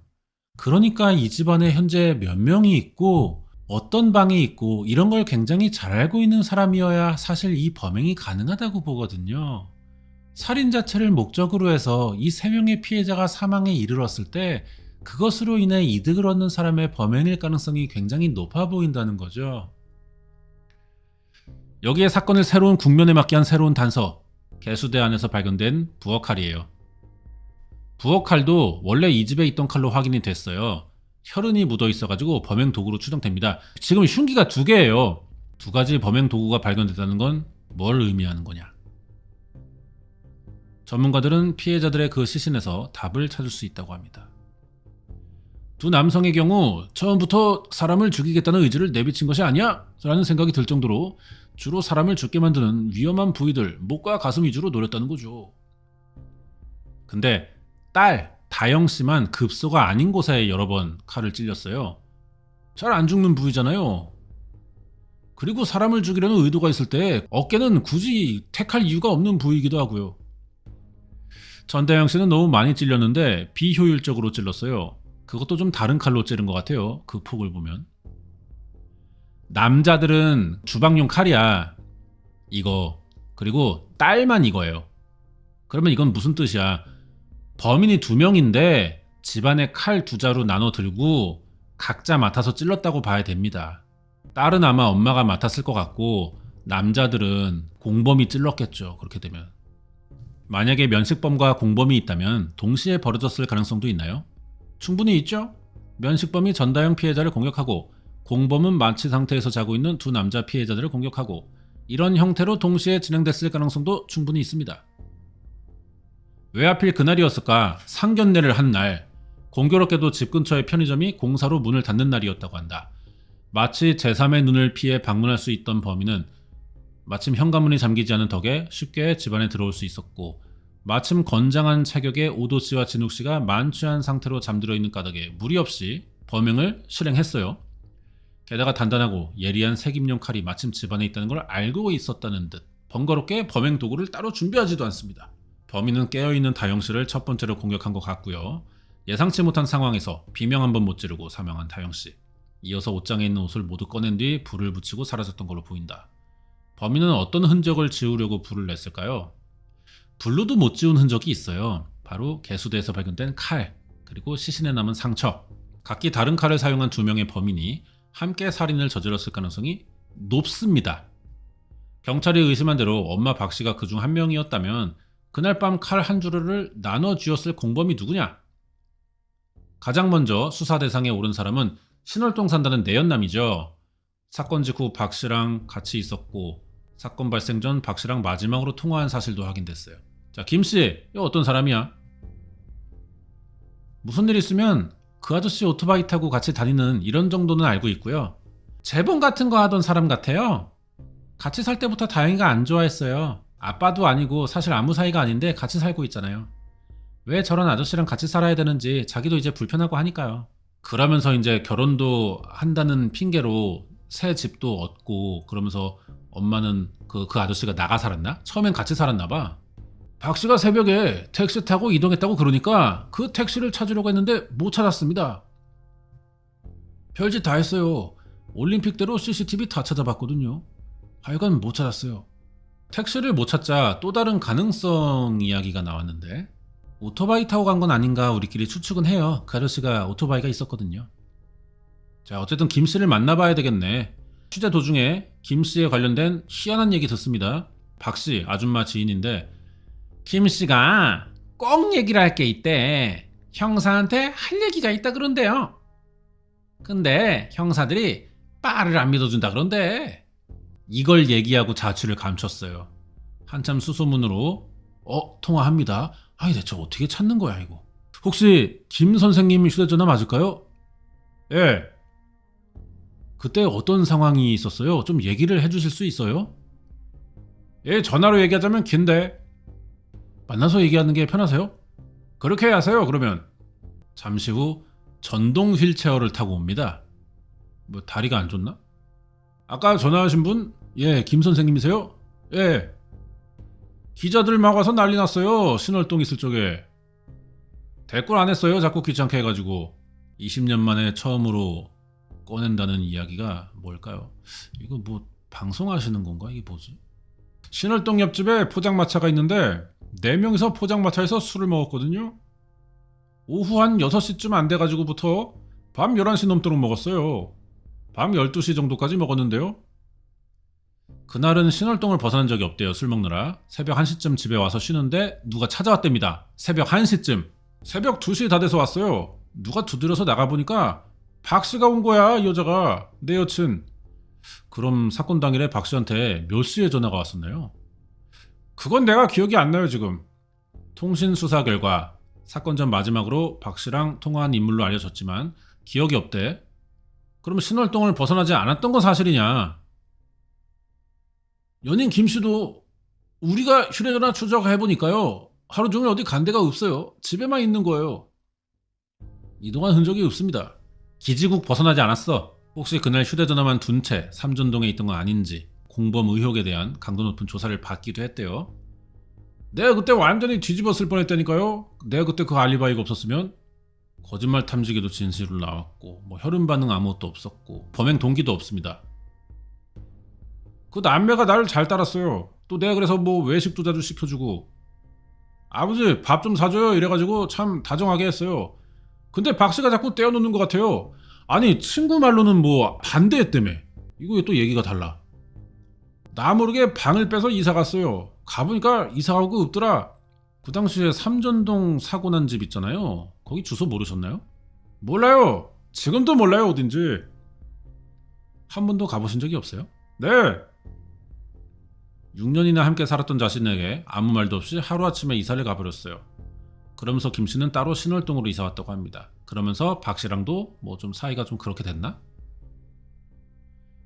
그러니까 이 집안에 현재 몇 명이 있고 어떤 방이 있고 이런 걸 굉장히 잘 알고 있는 사람이어야 사실 이 범행이 가능하다고 보거든요. 살인 자체를 목적으로 해서 이 3명의 피해자가 사망에 이르렀을 때 그것으로 인해 이득을 얻는 사람의 범행일 가능성이 굉장히 높아 보인다는 거죠. 여기에 사건을 새로운 국면에 맞게 한 새로운 단서, 개수대 안에서 발견된 부엌칼이에요. 부엌칼도 원래 이 집에 있던 칼로 확인이 됐어요. 혈흔이 묻어 있어가지고 범행 도구로 추정됩니다. 지금 흉기가 2개예요. 2가지 범행 도구가 발견됐다는 건 뭘 의미하는 거냐? 전문가들은 피해자들의 그 시신에서 답을 찾을 수 있다고 합니다. 2 남성의 경우 처음부터 사람을 죽이겠다는 의지를 내비친 것이 아니야? 라는 생각이 들 정도로 주로 사람을 죽게 만드는 위험한 부위들, 목과 가슴 위주로 노렸다는 거죠. 근데 딸, 다영 씨만 급소가 아닌 곳에 여러 번 칼을 찔렸어요. 잘 안 죽는 부위잖아요. 그리고 사람을 죽이려는 의도가 있을 때 어깨는 굳이 택할 이유가 없는 부위이기도 하고요. 전다영 씨는 너무 많이 찔렸는데 비효율적으로 찔렀어요. 그것도 좀 다른 칼로 찌른 것 같아요. 그 폭을 보면. 남자들은 주방용 칼이야. 이거. 그리고 딸만 이거예요. 그러면 이건 무슨 뜻이야? 범인이 2명인데 집안에 칼 2자루 나눠 들고 각자 맡아서 찔렀다고 봐야 됩니다. 딸은 아마 엄마가 맡았을 것 같고 남자들은 공범이 찔렀겠죠. 그렇게 되면. 만약에 면식범과 공범이 있다면 동시에 벌어졌을 가능성도 있나요? 충분히 있죠. 면식범이 전다영 피해자를 공격하고 공범은 마취 상태에서 자고 있는 2 남자 피해자들을 공격하고 이런 형태로 동시에 진행됐을 가능성도 충분히 있습니다. 왜 하필 그날이었을까? 상견례를 한 날, 공교롭게도 집 근처의 편의점이 공사로 문을 닫는 날이었다고 한다. 마치 제3의 눈을 피해 방문할 수 있던 범인은 마침 현관문이 잠기지 않은 덕에 쉽게 집안에 들어올 수 있었고 마침 건장한 체격의 오도 씨와 진욱 씨가 만취한 상태로 잠들어 있는 까닭에 무리 없이 범행을 실행했어요. 게다가 단단하고 예리한 색임용 칼이 마침 집안에 있다는 걸 알고 있었다는 듯 번거롭게 범행 도구를 따로 준비하지도 않습니다. 범인은 깨어있는 다영 씨를 첫 번째로 공격한 것 같고요. 예상치 못한 상황에서 비명 한 번 못 지르고 사망한 다영 씨. 이어서 옷장에 있는 옷을 모두 꺼낸 뒤 불을 붙이고 사라졌던 걸로 보인다. 범인은 어떤 흔적을 지우려고 불을 냈을까요? 불로도 못 지운 흔적이 있어요. 바로 개수대에서 발견된 칼, 그리고 시신에 남은 상처. 각기 다른 칼을 사용한 2명의 범인이 함께 살인을 저질렀을 가능성이 높습니다. 경찰이 의심한 대로 엄마 박 씨가 그중 한 명이었다면 그날 밤 칼 한 주를 나눠 쥐었을 공범이 누구냐? 가장 먼저 수사 대상에 오른 사람은 신월동 산다는 내연남이죠. 사건 직후 박 씨랑 같이 있었고 사건 발생 전 박 씨랑 마지막으로 통화한 사실도 확인됐어요. 자, 김 씨, 이거 어떤 사람이야? 무슨 일 있으면 그 아저씨 오토바이 타고 같이 다니는 이런 정도는 알고 있고요. 재봉 같은 거 하던 사람 같아요. 같이 살 때부터 다영이가 안 좋아했어요. 아빠도 아니고 사실 아무 사이가 아닌데 같이 살고 있잖아요. 왜 저런 아저씨랑 같이 살아야 되는지 자기도 이제 불편하고 하니까요. 그러면서 이제 결혼도 한다는 핑계로 새 집도 얻고 그러면서 엄마는 그 아저씨가 나가 살았나? 처음엔 같이 살았나 봐. 박 씨가 새벽에 택시 타고 이동했다고 그러니까 그 택시를 찾으려고 했는데 못 찾았습니다. 별짓 다 했어요. 올림픽대로 CCTV 다 찾아봤거든요. 하여간 못 찾았어요. 택시를 못 찾자 또 다른 가능성 이야기가 나왔는데 오토바이 타고 간 건 아닌가 우리끼리 추측은 해요. 그 아저씨가 오토바이가 있었거든요. 자, 어쨌든 김 씨를 만나봐야 되겠네. 취재 도중에 김 씨에 관련된 희한한 얘기 듣습니다. 박 씨 아줌마 지인인데 김 씨가 꼭 얘기를 할 게 있대. 형사한테 할 얘기가 있다 그런데요. 근데 형사들이 빠를 안 믿어준다 그런데. 이걸 얘기하고 자취를 감췄어요. 한참 수소문으로 통화합니다. 아니 대체 어떻게 찾는 거야 이거. 혹시 김 선생님 휴대전화 맞을까요? 예. 그때 어떤 상황이 있었어요? 좀 얘기를 해주실 수 있어요? 예, 전화로 얘기하자면 긴데 만나서 얘기하는 게 편하세요? 그렇게 하세요 그러면. 잠시 후 전동 휠체어를 타고 옵니다. 뭐 다리가 안 좋나? 아까 전화하신 분? 예, 김 선생님이세요? 예. 기자들 막 와서 난리 났어요. 신월동 있을 쪽에. 대꾸를 안 했어요. 자꾸 귀찮게 해가지고. 20년 만에 처음으로 꺼낸다는 이야기가 뭘까요? 이거 뭐 방송하시는 건가? 이게 뭐지? 신월동 옆집에 포장마차가 있는데 4명이서 포장마차에서 술을 먹었거든요. 오후 한 6시쯤 안 돼가지고부터 밤 11시 넘도록 먹었어요. 밤 12시 정도까지 먹었는데요. 그날은 신월동을 벗어난 적이 없대요. 술 먹느라. 새벽 1시쯤 집에 와서 쉬는데 누가 찾아왔답니다. 새벽 1시쯤. 새벽 2시 다 돼서 왔어요. 누가 두드려서 나가보니까 박씨가 온 거야. 이 여자가. 내 여친. 그럼 사건 당일에 박씨한테 몇 시에 전화가 왔었나요? 그건 내가 기억이 안 나요 지금. 통신 수사 결과 사건 전 마지막으로 박씨랑 통화한 인물로 알려졌지만 기억이 없대. 그럼 신월동을 벗어나지 않았던 건 사실이냐? 연인 김씨도 우리가 휴대전화 추적해보니까요. 하루 종일 어디 간 데가 없어요. 집에만 있는 거예요. 이동한 흔적이 없습니다. 기지국 벗어나지 않았어. 혹시 그날 휴대전화만 둔 채 삼전동에 있던 건 아닌지 공범 의혹에 대한 강도 높은 조사를 받기도 했대요. 내가 그때 완전히 뒤집었을 뻔했다니까요. 내가 그때 그 알리바이가 없었으면 거짓말 탐지기도 진실로 나왔고 뭐 혈흔 반응 아무것도 없었고 범행 동기도 없습니다. 그 남매가 나를 잘 따랐어요. 또 내가 그래서 뭐 외식도 자주 시켜주고 아버지 밥 좀 사줘요 이래가지고 참 다정하게 했어요. 근데 박씨가 자꾸 떼어놓는 것 같아요. 아니 친구 말로는 뭐 반대했다며. 이거 또 얘기가 달라. 나 모르게 방을 빼서 이사 갔어요. 가보니까 이사 가고 없더라. 그 당시에 삼전동 사고 난 집 있잖아요. 거기 주소 모르셨나요? 몰라요. 지금도 몰라요 어딘지. 한 번도 가보신 적이 없어요? 네. 6년이나 함께 살았던 자신에게 아무 말도 없이 하루아침에 이사를 가버렸어요. 그러면서 김씨는 따로 신월동으로 이사 왔다고 합니다. 그러면서 박씨랑도 뭐 좀 사이가 좀 그렇게 됐나?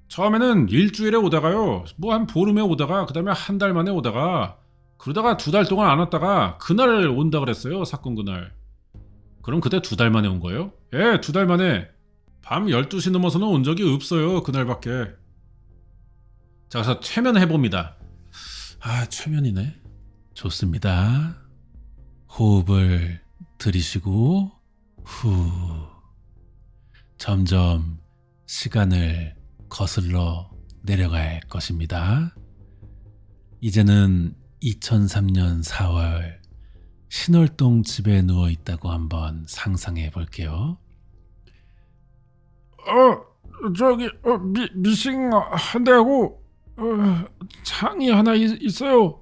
처음에는 일주일에 오다가요. 뭐 한 보름에 오다가 그 다음에 한 달 만에 오다가 그러다가 2달 동안 안 왔다가 그날 온다 그랬어요. 사건 그날. 그럼 그때 2달 만에 온 거예요? 예, 2달 만에. 밤 12시 넘어서는 온 적이 없어요. 그날밖에. 자, 그래서 최면해봅니다. 아, 최면이네. 좋습니다. 호흡을 들이쉬고 후. 점점 시간을 거슬러 내려갈 것입니다. 이제는 2003년 4월 신월동 집에 누워 있다고 한번 상상해 볼게요. 미싱 한대하고 창이 하나 있어요.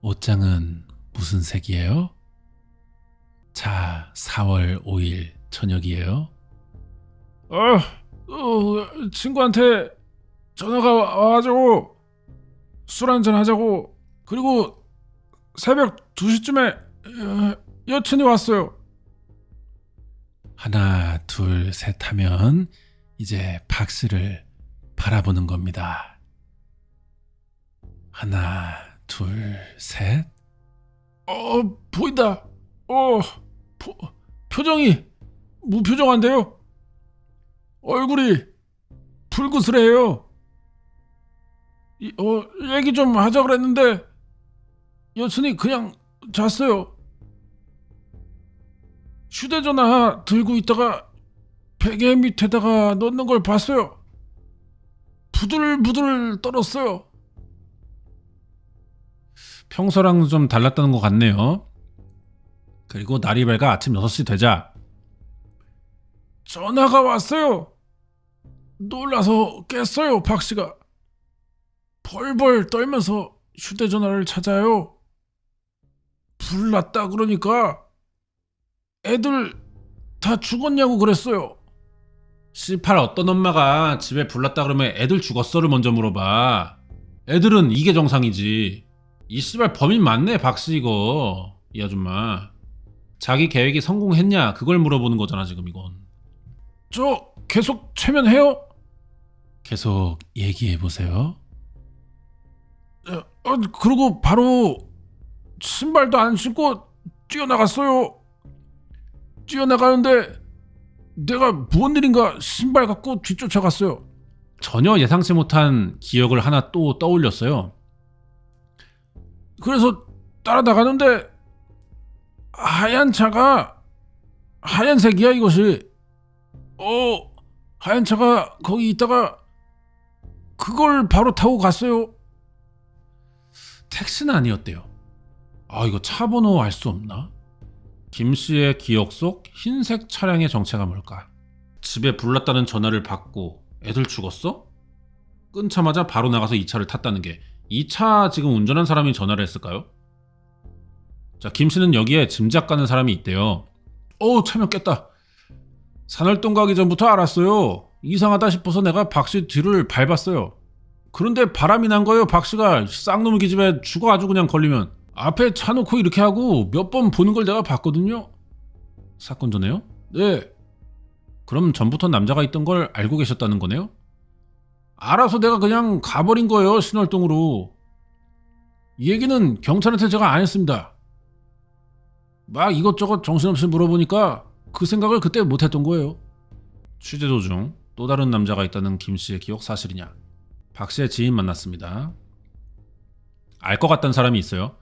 옷장은 무슨 색이에요? 자, 4월 5일 저녁이에요. 친구한테 전화가 와가지고 술 한잔 하자고. 그리고 새벽 2시쯤에 여친이 왔어요. 하나, 둘, 셋 하면 이제 박씨를 바라보는 겁니다. 하나, 둘, 셋. 보인다. 표정이 무표정한데요. 얼굴이 불그스레해요. 얘기 좀 하자 그랬는데 여친이 그냥 잤어요. 휴대전화 들고 있다가 베개 밑에다가 넣는 걸 봤어요. 부들부들 떨었어요. 평소랑 좀 달랐다는 것 같네요. 그리고 날이 밝아 아침 6시 되자 전화가 왔어요. 놀라서 깼어요. 박씨가 벌벌 떨면서 휴대전화를 찾아요. 불났다 그러니까 애들 다 죽었냐고 그랬어요. 씨팔 어떤 엄마가 집에 불났다 그러면 애들 죽었어를 먼저 물어봐. 애들은 이게 정상이지. 이 씨발 범인 맞네 박씨 이거. 이 아줌마 자기 계획이 성공했냐 그걸 물어보는 거잖아 지금 이건. 저 계속 최면해요? 계속 얘기해보세요. 그리고 바로 신발도 안 신고 뛰어나갔어요. 뛰어나가는데 내가 뭔 일인가 신발 갖고 뒤쫓아갔어요. 전혀 예상치 못한 기억을 하나 또 떠올렸어요. 그래서 따라나가는데 하얀 차가 하얀색이야 이것이. 하얀 차가 거기 있다가 그걸 바로 타고 갔어요. 택시는 아니었대요. 아, 이거 차 번호 알 수 없나? 김 씨의 기억 속 흰색 차량의 정체가 뭘까? 집에 불났다는 전화를 받고 애들 죽었어? 끊자마자 바로 나가서 이 차를 탔다는 게 이 차 지금 운전한 사람이 전화를 했을까요? 자, 김 씨는 여기에 짐작 가는 사람이 있대요. 차면 깼다. 산월동 가기 전부터 알았어요. 이상하다 싶어서 내가 박 씨 뒤를 밟았어요. 그런데 바람이 난 거예요. 박 씨가 쌍놈의 기집애 죽어 아주 그냥 걸리면. 앞에 차 놓고 이렇게 하고 몇 번 보는 걸 내가 봤거든요. 사건 전에요? 네. 그럼 전부터 남자가 있던 걸 알고 계셨다는 거네요? 알아서 내가 그냥 가버린 거예요. 신월동으로. 이 얘기는 경찰한테 제가 안 했습니다. 막 이것저것 정신없이 물어보니까 그 생각을 그때 못했던 거예요. 취재 도중 또 다른 남자가 있다는 김 씨의 기억 사실이냐? 박 씨의 지인 만났습니다. 알 것 같다는 사람이 있어요.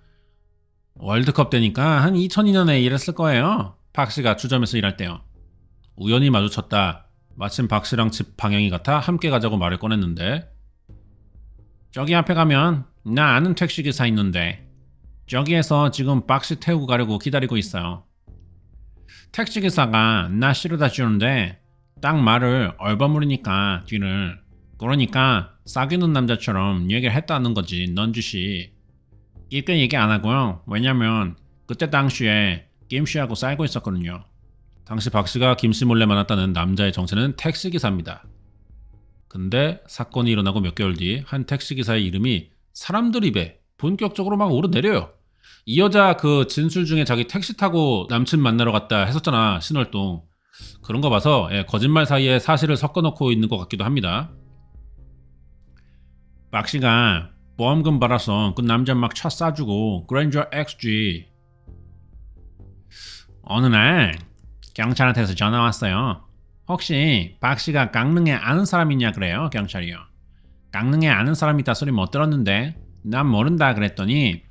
월드컵 때니까 한 2002년에 일했을 거예요. 박 씨가 주점에서 일할 때요. 우연히 마주쳤다. 마침 박 씨랑 집 방향이 같아 함께 가자고 말을 꺼냈는데, 저기 앞에 가면 나 아는 택시기사 있는데 저기에서 지금 박 씨 태우고 가려고 기다리고 있어요. 택시기사가 나 실어다 주는데 딱 말을 얼버무리니까 뒤를, 그러니까 사귀는 남자처럼 얘기를 했다는 거지. 넌주씨 깊게 얘기 안 하고요. 왜냐면 그때 당시에 김씨하고 살고 있었거든요. 당시 박씨가 김씨 몰래 만났다는 남자의 정체는 택시기사입니다. 근데 사건이 일어나고 몇 개월 뒤 한 택시기사의 이름이 사람들 입에 본격적으로 막 오르내려요. 이 여자 그 진술 중에 자기 택시 타고 남친 만나러 갔다 했었잖아, 신월동. 그런 거 봐서 거짓말 사이에 사실을 섞어놓고 있는 것 같기도 합니다. 박씨가 보험금 받아서 그 남자 막 차 싸주고 그랜저 XG. 어느 날 경찰한테서 전화 왔어요. 혹시 박씨가 강릉에 아는 사람 있냐 그래요, 경찰이요. 강릉에 아는 사람 있다 소리 못 들었는데 난 모른다 그랬더니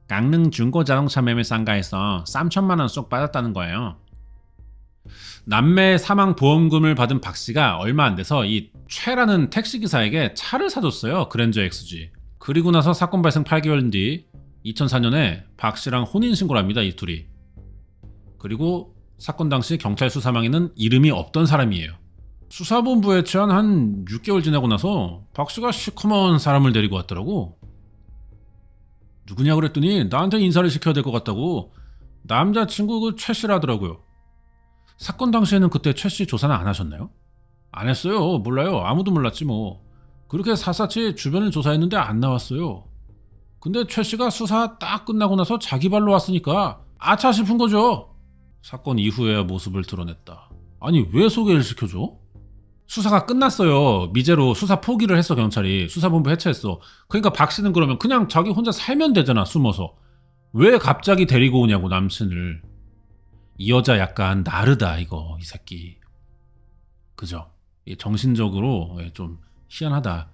강릉 중고자동차 매매상가에서 3천만 원 쏙 받았다는 거예요. 남매 사망 보험금을 받은 박씨가 얼마 안 돼서 이 최라는 택시기사에게 차를 사줬어요. 그랜저 XG. 그리고 나서 사건 발생 8개월 뒤 2004년에 박씨랑 혼인신고를 합니다. 이 둘이. 그리고 사건 당시 경찰 수사망에는 이름이 없던 사람이에요. 수사본부에 취한 한 6개월 지나고 나서 박씨가 시커먼 사람을 데리고 왔더라고. 누구냐 그랬더니 나한테 인사를 시켜야 될 것 같다고 남자친구 그 최씨라더라고요. 사건 당시에는 그때 최씨 조사는 안 하셨나요? 안 했어요. 몰라요. 아무도 몰랐지 뭐. 그렇게 샅샅이 주변을 조사했는데 안 나왔어요. 근데 최씨가 수사 딱 끝나고 나서 자기 발로 왔으니까 아차 싶은 거죠. 사건 이후에야 모습을 드러냈다. 아니 왜 소개를 시켜줘? 수사가 끝났어요. 미제로 수사 포기를 했어. 경찰이 수사본부 해체했어. 그러니까 박씨는 그러면 그냥 자기 혼자 살면 되잖아, 숨어서. 왜 갑자기 데리고 오냐고, 남친을. 이 여자 약간 나르다 이거, 이 새끼. 그죠? 정신적으로 좀 희한하다.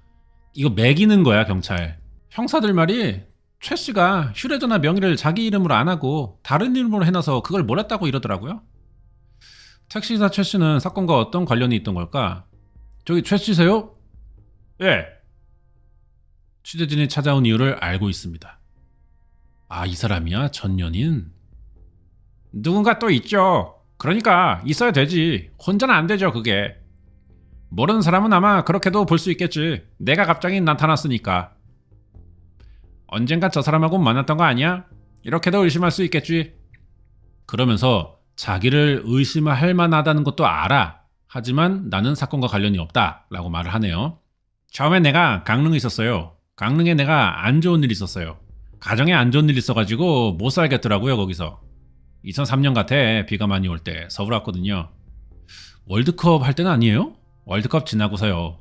이거 매기는 거야, 경찰. 형사들 말이 최씨가 휴대전화 명의를 자기 이름으로 안 하고 다른 이름으로 해놔서 그걸 몰았다고 이러더라고요. 택시기사 최씨는 사건과 어떤 관련이 있던 걸까? 저기 최씨세요? 예. 취재진이 찾아온 이유를 알고 있습니다. 아, 이 사람이야? 전 연인? 누군가 또 있죠. 그러니까 있어야 되지. 혼자는 안 되죠, 그게. 모르는 사람은 아마 그렇게도 볼 수 있겠지. 내가 갑자기 나타났으니까. 언젠가 저 사람하고 만났던 거 아니야? 이렇게도 의심할 수 있겠지. 그러면서 자기를 의심할 만하다는 것도 알아. 하지만 나는 사건과 관련이 없다 라고 말을 하네요. 처음에 내가 강릉에 있었어요. 강릉에 내가 안 좋은 일 있었어요. 가정에 안 좋은 일 있어가지고 못 살겠더라고요. 거기서 2003년 같아. 비가 많이 올 때 서울 왔거든요. 월드컵 할 때는 아니에요? 월드컵 지나고서요.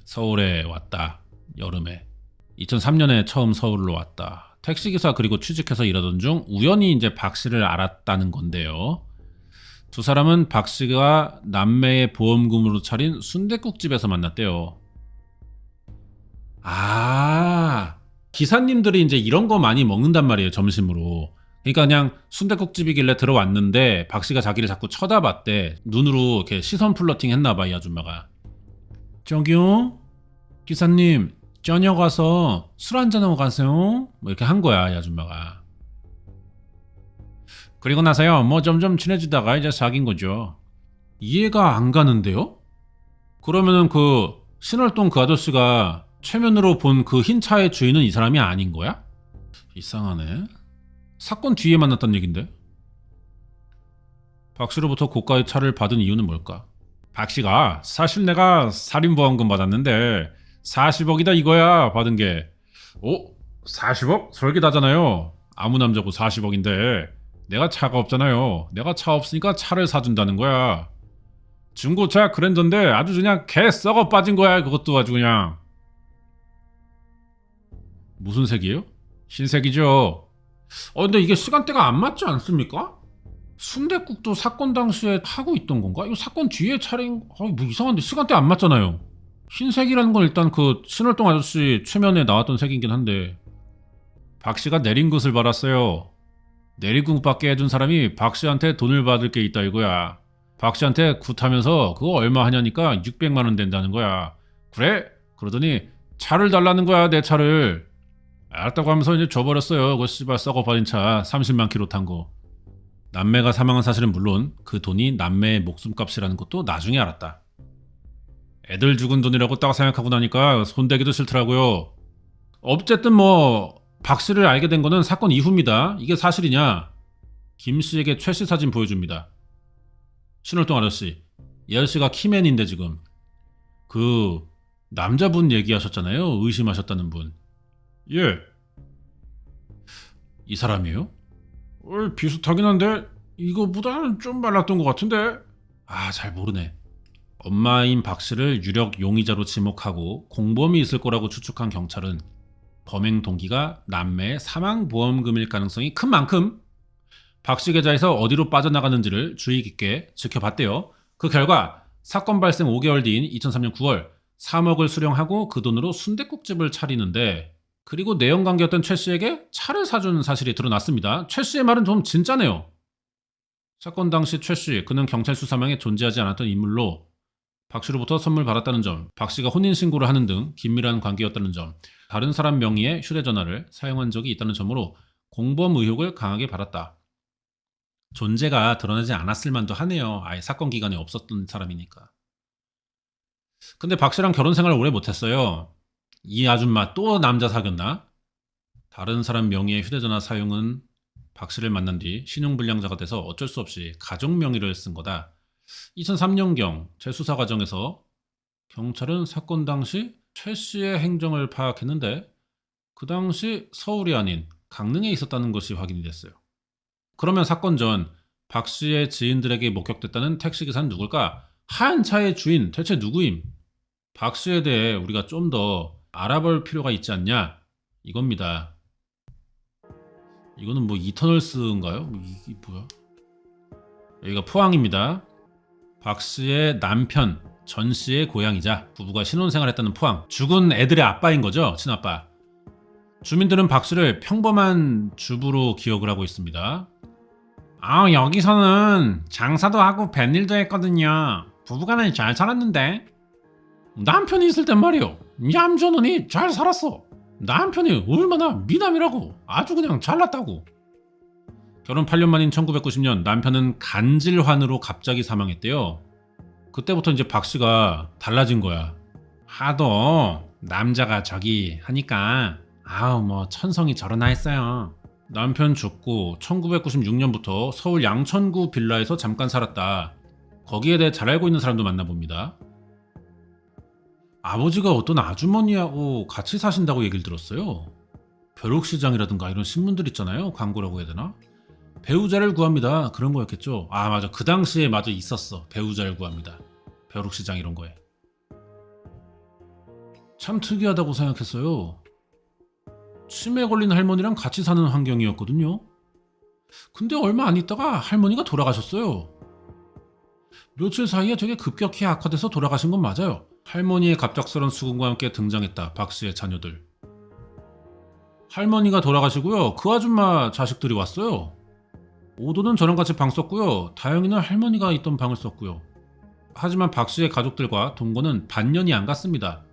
서울에 왔다. 여름에 2003년에 처음 서울로 왔다. 택시기사 그리고 취직해서 일하던 중 우연히 이제 박씨를 알았다는 건데요. 두 사람은 박씨가 남매의 보험금으로 차린 순댓국집에서 만났대요. 아, 기사님들이 이제 이런 거 많이 먹는단 말이에요, 점심으로. 그러니까 그냥 순댓국집이길래 들어왔는데 박 씨가 자기를 자꾸 쳐다봤대. 눈으로 이렇게 시선 플러팅 했나 봐, 이 아줌마가. 저기요? 기사님, 저녁 와서 술 한잔하고 가세요. 뭐 이렇게 한 거야, 이 아줌마가. 그리고 나서요, 뭐 점점 친해지다가 이제 사귄 거죠. 이해가 안 가는데요? 그러면은 그 신월동 그 아저씨가 최면으로 본 그 흰 차의 주인은 이 사람이 아닌 거야? 이상하네. 사건 뒤에 만났단 얘긴데? 박 씨로부터 고가의 차를 받은 이유는 뭘까? 박 씨가 사실 내가 살인보험금 받았는데 40억이다 이거야 받은 게. 40억? 설계다잖아요. 아무 남자고 40억인데 내가 차가 없잖아요. 내가 차 없으니까 차를 사준다는 거야. 중고차 그랜저인데 아주 그냥 개 썩어 빠진 거야. 그것도 아주 그냥. 무슨 색이에요? 흰색이죠. 근데 이게 시간대가 안 맞지 않습니까? 순댓국도 사건 당시에 하고 있던 건가? 이거 사건 뒤에 차량, 뭐 이상한데 시간대 안 맞잖아요. 흰색이라는 건 일단 그 신월동 아저씨 최면에 나왔던 색이긴 한데 박 씨가 내린 것을 받았어요. 내리국 받게 해준 사람이 박 씨한테 돈을 받을 게 있다 이거야. 박 씨한테 굿하면서 그거 얼마 하냐니까 600만 원 된다는 거야. 그래? 그러더니 차를 달라는 거야, 내 차를. 알았다고 하면서 이제 줘버렸어요. 그 씨발 썩어 버린 차 30만 킬로 탄 거. 남매가 사망한 사실은 물론 그 돈이 남매의 목숨값이라는 것도 나중에 알았다. 애들 죽은 돈이라고 딱 생각하고 나니까 손대기도 싫더라고요. 어쨌든 뭐 박 씨를 알게 된 거는 사건 이후입니다. 이게 사실이냐? 김 씨에게 최 씨 사진 보여줍니다. 신월동 아저씨. 이 아저씨가 키맨인데 지금. 그 남자분 얘기하셨잖아요. 의심하셨다는 분. 예. 이 사람이에요? 비슷하긴 한데 이거보다는 좀 말랐던 것 같은데. 잘 모르네. 엄마인 박 씨를 유력 용의자로 지목하고 공범이 있을 거라고 추측한 경찰은 범행 동기가 남매의 사망보험금일 가능성이 큰 만큼 박 씨 계좌에서 어디로 빠져나가는지를 주의 깊게 지켜봤대요. 그 결과 사건 발생 5개월 뒤인 2003년 9월 3억을 수령하고 그 돈으로 순댓국집을 차리는데, 그리고 내연관계였던 최 씨에게 차를 사준 사실이 드러났습니다. 최 씨의 말은 좀 진짜네요. 사건 당시 최 씨, 그는 경찰 수사망에 존재하지 않았던 인물로 박 씨로부터 선물 받았다는 점, 박 씨가 혼인신고를 하는 등 긴밀한 관계였다는 점, 다른 사람 명의의 휴대전화를 사용한 적이 있다는 점으로 공범 의혹을 강하게 받았다. 존재가 드러나지 않았을 만도 하네요. 아예 사건 기간에 없었던 사람이니까. 근데 박 씨랑 결혼 생활을 오래 못했어요. 이 아줌마 또 남자 사귀었나? 다른 사람 명의의 휴대전화 사용은 박 씨를 만난 뒤 신용불량자가 돼서 어쩔 수 없이 가족 명의를 쓴 거다. 2003년경 재수사 과정에서 경찰은 사건 당시 최 씨의 행정을 파악했는데 그 당시 서울이 아닌 강릉에 있었다는 것이 확인이 됐어요. 그러면 사건 전 박 씨의 지인들에게 목격됐다는 택시기사는 누굴까? 하얀 차의 주인 대체 누구임? 박 씨에 대해 우리가 좀 더 알아볼 필요가 있지 않냐? 이겁니다. 이거는 뭐 이터널스인가요? 이게 뭐야? 여기가 포항입니다. 박 씨의 남편 전 씨의 고향이자 부부가 신혼생활을 했다는 포항. 죽은 애들의 아빠인 거죠, 친아빠. 주민들은 박 씨를 평범한 주부로 기억을 하고 있습니다. 여기서는 장사도 하고 뱃일도 했거든요. 부부간에 잘 살았는데. 남편이 있을 땐 말이요, 얌전하니 잘 살았어. 남편이 얼마나 미남이라고. 아주 그냥 잘났다고. 결혼 8년 만인 1990년 남편은 간질환으로 갑자기 사망했대요. 그때부터 이제 박 씨가 달라진 거야. 하도 남자가 저기 하니까 뭐 천성이 저러나 했어요. 남편 죽고 1996년부터 서울 양천구 빌라에서 잠깐 살았다. 거기에 대해 잘 알고 있는 사람도 만나봅니다. 아버지가 어떤 아주머니하고 같이 사신다고 얘기를 들었어요. 벼룩시장이라든가 이런 신문들 있잖아요. 광고라고 해야 되나? 배우자를 구합니다. 그런 거였겠죠. 맞아. 그 당시에 맞아 있었어. 배우자를 구합니다. 벼룩시장 이런 거에. 참 특이하다고 생각했어요. 치매 걸린 할머니랑 같이 사는 환경이었거든요. 근데 얼마 안 있다가 할머니가 돌아가셨어요. 며칠 사이에 되게 급격히 악화돼서 돌아가신 건 맞아요. 할머니의 갑작스런 수금과 함께 등장했다. 박 씨의 자녀들. 할머니가 돌아가시고요. 그 아줌마 자식들이 왔어요. 오도는 저랑 같이 방 썼고요. 다영이는 할머니가 있던 방을 썼고요. 하지만 박 씨의 가족들과 동거는 반년이 안 갔습니다.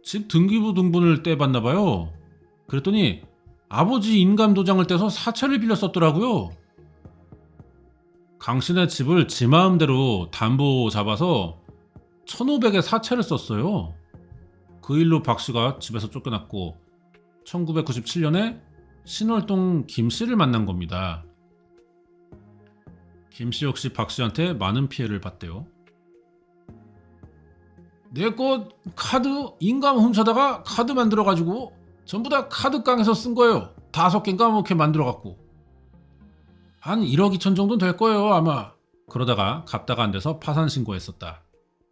집 등기부 등본을 떼봤나 봐요. 그랬더니 아버지 인감도장을 떼서 사채를 빌려 썼더라고요. 강씨네 집을 지 마음대로 담보 잡아서 1,500에 사채를 썼어요. 그 일로 박 씨가 집에서 쫓겨났고 1997년에 신월동 김 씨를 만난 겁니다. 김 씨 역시 박 씨한테 많은 피해를 봤대요. 내 거 카드 인감 훔쳐다가 카드 만들어가지고 전부 다 카드 깡에서 쓴 거예요. 5개인가 뭐 이렇게 만들어갖고. 한 1억 2천 정도는 될 거예요 아마. 그러다가 갚다가 안 돼서 파산 신고했었다.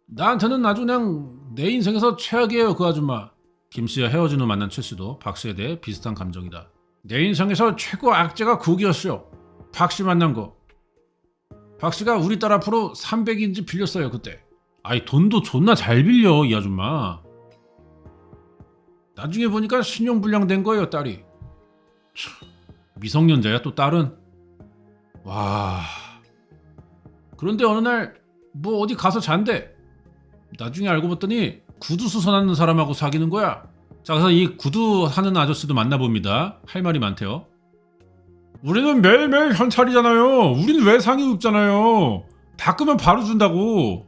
나한테는 아주 그냥 내 인생에서 최악이에요 그 아줌마. 김 씨와 헤어진 후 만난 최 씨도 박 씨에 대해 비슷한 감정이다. 내 인생에서 최고 악재가 그기였어요. 박 씨 만난 거. 박 씨가 우리 딸 앞으로 300인지 빌렸어요 그때. 아이 돈도 존나 잘 빌려 이 아줌마. 나중에 보니까 신용불량된 거예요 딸이. 참, 미성년자야 또 딸은. 와. 그런데 어느 날 뭐 어디 가서 잔대. 나중에 알고 봤더니 구두 수선하는 사람하고 사귀는 거야. 자, 그래서 이 구두 하는 아저씨도 만나봅니다. 할 말이 많대요. 우리는 매일매일 현찰이잖아요. 우리는 외상이 없잖아요. 다 끄면 바로 준다고.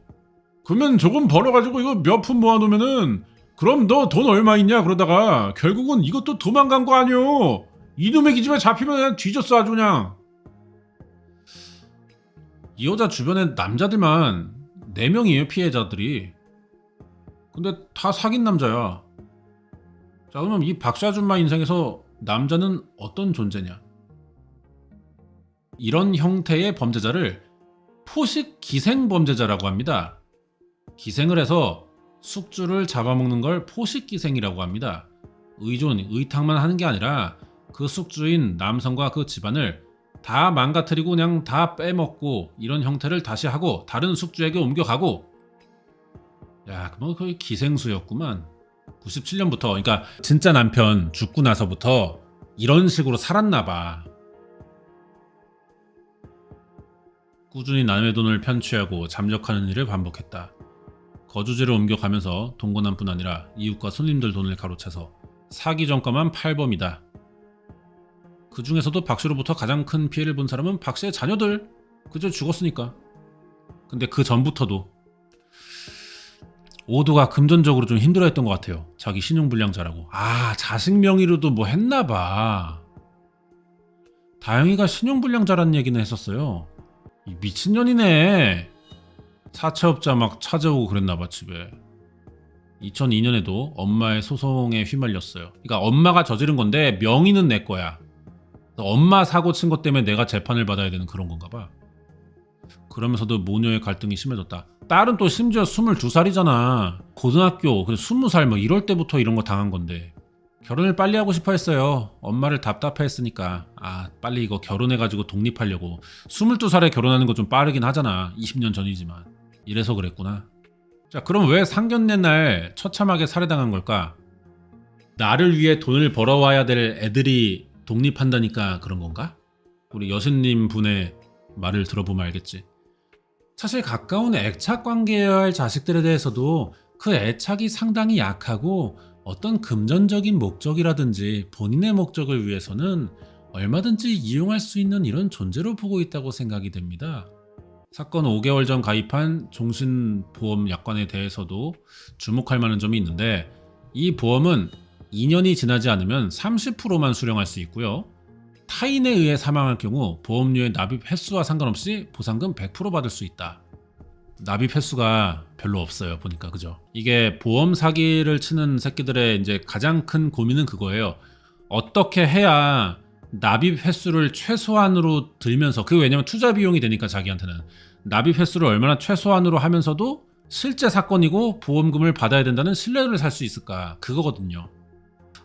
그러면 조금 벌어가지고 이거 몇 푼 모아놓으면은 그럼 너 돈 얼마 있냐 그러다가 결국은 이것도 도망간 거 아니오. 이놈의 기집애 잡히면 그냥 뒤졌어 아주 그냥. 이 여자 주변에 남자들만 4명이에요 피해자들이. 근데 다 사귄 남자야. 자 그러면 이 박씨 아줌마 인생에서 남자는 어떤 존재냐. 이런 형태의 범죄자를 포식 기생 범죄자라고 합니다. 기생을 해서 숙주를 잡아먹는 걸 포식 기생이라고 합니다. 의존, 의탁만 하는 게 아니라 그 숙주인 남성과 그 집안을 다 망가뜨리고 그냥 다 빼먹고 이런 형태를 다시 하고 다른 숙주에게 옮겨가고. 야, 그럼 거의 기생수였구만. 97년부터 그러니까 진짜 남편 죽고 나서부터 이런 식으로 살았나 봐. 꾸준히 남의 돈을 편취하고 잠적하는 일을 반복했다. 거주지를 옮겨가면서 동거남뿐 아니라 이웃과 손님들 돈을 가로채서 사기 전과만 8범이다. 그 중에서도 박 씨로부터 가장 큰 피해를 본 사람은 박 씨의 자녀들. 그저 죽었으니까. 근데 그 전부터도 오도가 금전적으로 좀 힘들어했던 것 같아요. 자기 신용불량자라고. 아, 자식 명의로도 뭐 했나봐. 다영이가 신용불량자라는 얘기는 했었어요. 이 미친년이네. 사채업자 막 찾아오고 그랬나봐 집에. 2002년에도 엄마의 소송에 휘말렸어요. 그러니까 엄마가 저지른 건데 명의는 내 거야. 엄마 사고 친 것 때문에 내가 재판을 받아야 되는 그런 건가 봐. 그러면서도 모녀의 갈등이 심해졌다. 딸은 또 심지어 22살이잖아. 고등학교 20살 뭐 이럴 때부터 이런 거 당한 건데. 결혼을 빨리 하고 싶어 했어요. 엄마를 답답해 했으니까. 아, 빨리 이거 결혼해가지고 독립하려고. 22살에 결혼하는 거 좀 빠르긴 하잖아. 20년 전이지만. 이래서 그랬구나. 자, 그럼 왜 상견례 날 처참하게 살해당한 걸까? 나를 위해 돈을 벌어와야 될 애들이 독립한다니까 그런 건가? 우리 여신님 분의 말을 들어보면 알겠지. 사실 가까운 애착 관계여야 할 자식들에 대해서도 그 애착이 상당히 약하고 어떤 금전적인 목적이라든지 본인의 목적을 위해서는 얼마든지 이용할 수 있는 이런 존재로 보고 있다고 생각이 됩니다. 사건 5개월 전 가입한 종신보험 약관에 대해서도 주목할 만한 점이 있는데 이 보험은 2년이 지나지 않으면 30%만 수령할 수 있고요. 타인에 의해 사망할 경우 보험료의 납입 횟수와 상관없이 보상금 100% 받을 수 있다. 납입 횟수가 별로 없어요 보니까. 그죠? 이게 보험 사기를 치는 새끼들의 이제 가장 큰 고민은 그거예요. 어떻게 해야 납입 횟수를 최소한으로 들면서, 그게 왜냐면 투자 비용이 되니까 자기한테는 납입 횟수를 얼마나 최소한으로 하면서도 실제 사건이고 보험금을 받아야 된다는 신뢰를 살 수 있을까, 그거거든요.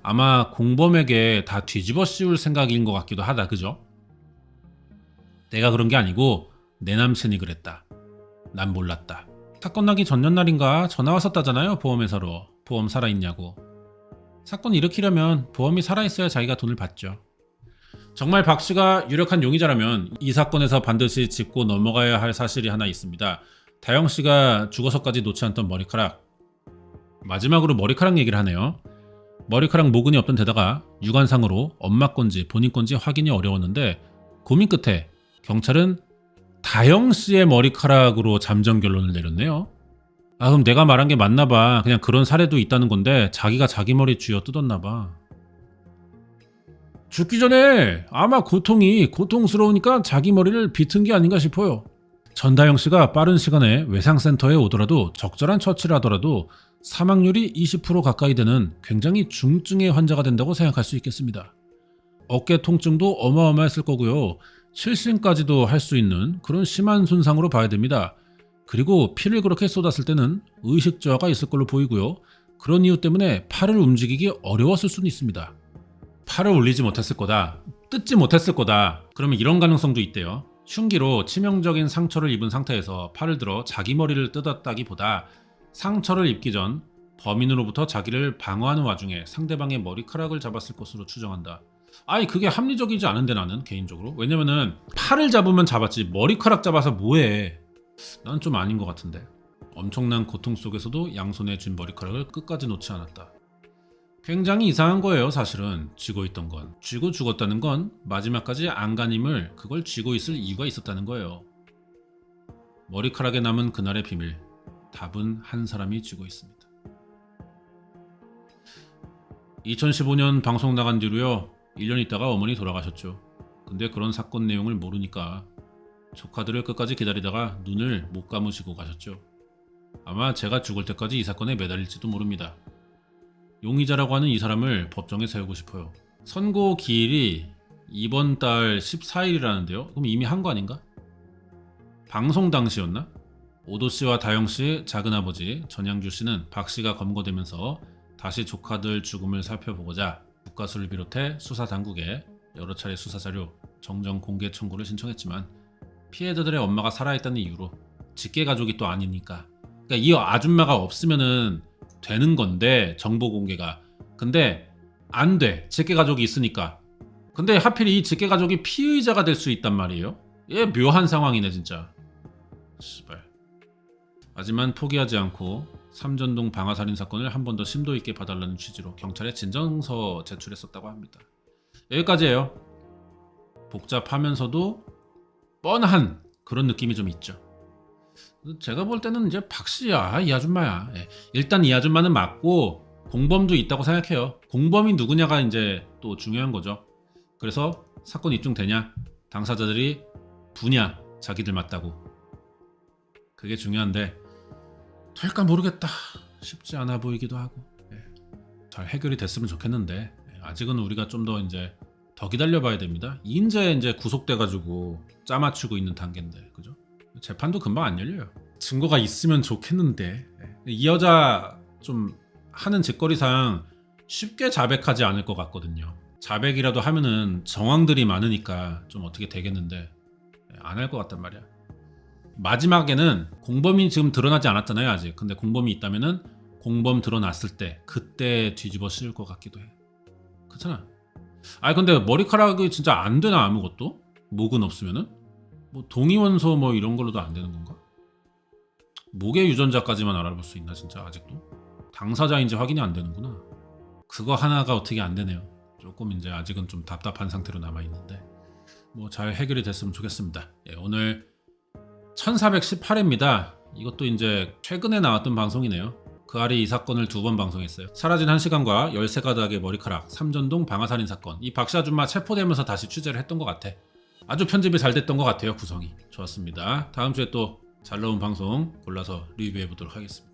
아마 공범에게 다 뒤집어 씌울 생각인 것 같기도 하다. 그죠? 내가 그런 게 아니고 내 남친이 그랬다. 난 몰랐다. 사건 나기 전년날인가 전화 왔었다잖아요 보험회사로. 보험 살아있냐고. 사건을 일으키려면 보험이 살아있어야 자기가 돈을 받죠. 정말 박 씨가 유력한 용의자라면 이 사건에서 반드시 짚고 넘어가야 할 사실이 하나 있습니다. 다영 씨가 죽어서까지 놓지 않던 머리카락. 마지막으로 머리카락 얘기를 하네요. 머리카락 모근이 없던 데다가 육안상으로 엄마 건지 본인 건지 확인이 어려웠는데 고민 끝에 경찰은 다영 씨의 머리카락으로 잠정 결론을 내렸네요. 아, 그럼 내가 말한 게 맞나 봐. 그냥 그런 사례도 있다는 건데 자기가 자기 머리 쥐어 뜯었나 봐. 죽기 전에 아마 고통스러우니까 자기 머리를 비튼 게 아닌가 싶어요. 전다영 씨가 빠른 시간에 외상센터에 오더라도 적절한 처치를 하더라도 사망률이 20% 가까이 되는 굉장히 중증의 환자가 된다고 생각할 수 있겠습니다. 어깨 통증도 어마어마했을 거고요. 실신까지도 할 수 있는 그런 심한 손상으로 봐야 됩니다. 그리고 피를 그렇게 쏟았을 때는 의식 저하가 있을 걸로 보이고요. 그런 이유 때문에 팔을 움직이기 어려웠을 수는 있습니다. 팔을 올리지 못했을 거다, 뜯지 못했을 거다, 그러면 이런 가능성도 있대요. 흉기로 치명적인 상처를 입은 상태에서 팔을 들어 자기 머리를 뜯었다기보다 상처를 입기 전 범인으로부터 자기를 방어하는 와중에 상대방의 머리카락을 잡았을 것으로 추정한다. 아니 그게 합리적이지 않은데 나는 개인적으로. 왜냐면은 팔을 잡으면 잡았지 머리카락 잡아서 뭐해. 난 좀 아닌 것 같은데. 엄청난 고통 속에서도 양손에 쥔 머리카락을 끝까지 놓지 않았다. 굉장히 이상한 거예요. 사실은 쥐고 있던 건. 쥐고 죽었다는 건 마지막까지 안간힘을 그걸 쥐고 있을 이유가 있었다는 거예요. 머리카락에 남은 그날의 비밀. 답은 한 사람이 쥐고 있습니다. 2015년 방송 나간 뒤로요. 1년 있다가 어머니 돌아가셨죠. 근데 그런 사건 내용을 모르니까 조카들을 끝까지 기다리다가 눈을 못 감으시고 가셨죠. 아마 제가 죽을 때까지 이 사건에 매달릴지도 모릅니다. 용의자라고 하는 이 사람을 법정에 세우고 싶어요. 선고 기일이 이번 달 14일이라는데요. 그럼 이미 한 거 아닌가? 방송 당시였나? 오도 씨와 다영 씨의 작은아버지 전양주 씨는 박 씨가 검거되면서 다시 조카들 죽음을 살펴보고자 국가수를 비롯해 수사당국에 여러 차례 수사자료, 정정 공개 청구를 신청했지만 피해자들의 엄마가 살아있다는 이유로 직계가족이 또 아니니까, 그러니까 이 아줌마가 없으면은 되는 건데 정보 공개가, 근데 안 돼. 직계가족이 있으니까. 근데 하필 이 직계가족이 피의자가 될 수 있단 말이에요. 얘 묘한 상황이네 진짜. 씨발. 하지만 포기하지 않고 삼전동 방아살인 사건을 한 번 더 심도 있게 봐달라는 취지로 경찰에 진정서 제출했었다고 합니다. 여기까지예요. 복잡하면서도 뻔한 그런 느낌이 좀 있죠. 제가 볼 때는 이제 박씨야, 이 아줌마야. 일단 이 아줌마는 맞고 공범도 있다고 생각해요. 공범이 누구냐가 이제 또 중요한 거죠. 그래서 사건 입증되냐, 당사자들이 부냐, 자기들 맞다고. 그게 중요한데 될까 모르겠다. 쉽지 않아 보이기도 하고. 잘 해결이 됐으면 좋겠는데 아직은 우리가 좀 더 이제 더 기다려봐야 됩니다. 이제 구속돼가지고 짜맞추고 있는 단계인데, 그죠? 재판도 금방 안 열려요. 증거가 있으면 좋겠는데 이 여자 좀 하는 짓거리상 쉽게 자백하지 않을 것 같거든요. 자백이라도 하면은 정황들이 많으니까 좀 어떻게 되겠는데 안 할 것 같단 말이야. 마지막에는 공범이 지금 드러나지 않았잖아요 아직. 근데 공범이 있다면은 공범 드러났을 때 그때 뒤집어 씌울 것 같기도 해. 그렇잖아. 아니 근데 머리카락이 진짜 안 되나 아무것도? 목은 없으면은? 뭐 동의원서 뭐 이런 걸로도 안 되는 건가? 목의 유전자까지만 알아볼 수 있나 진짜 아직도? 당사자인지 확인이 안 되는구나. 그거 하나가 어떻게 안 되네요. 조금 이제 아직은 좀 답답한 상태로 남아 있는데 뭐 잘 해결이 됐으면 좋겠습니다. 오늘 1418회입니다. 이것도 이제 최근에 나왔던 방송이네요. 그 아래 이 사건을 2번 방송했어요. 사라진 1시간과 13가닥의 머리카락, 삼전동 방아살인 사건. 이 박씨 아줌마 체포되면서 다시 취재를 했던 것 같아. 아주 편집이 잘 됐던 것 같아요. 구성이 좋았습니다. 다음 주에 또 잘 나온 방송 골라서 리뷰해 보도록 하겠습니다.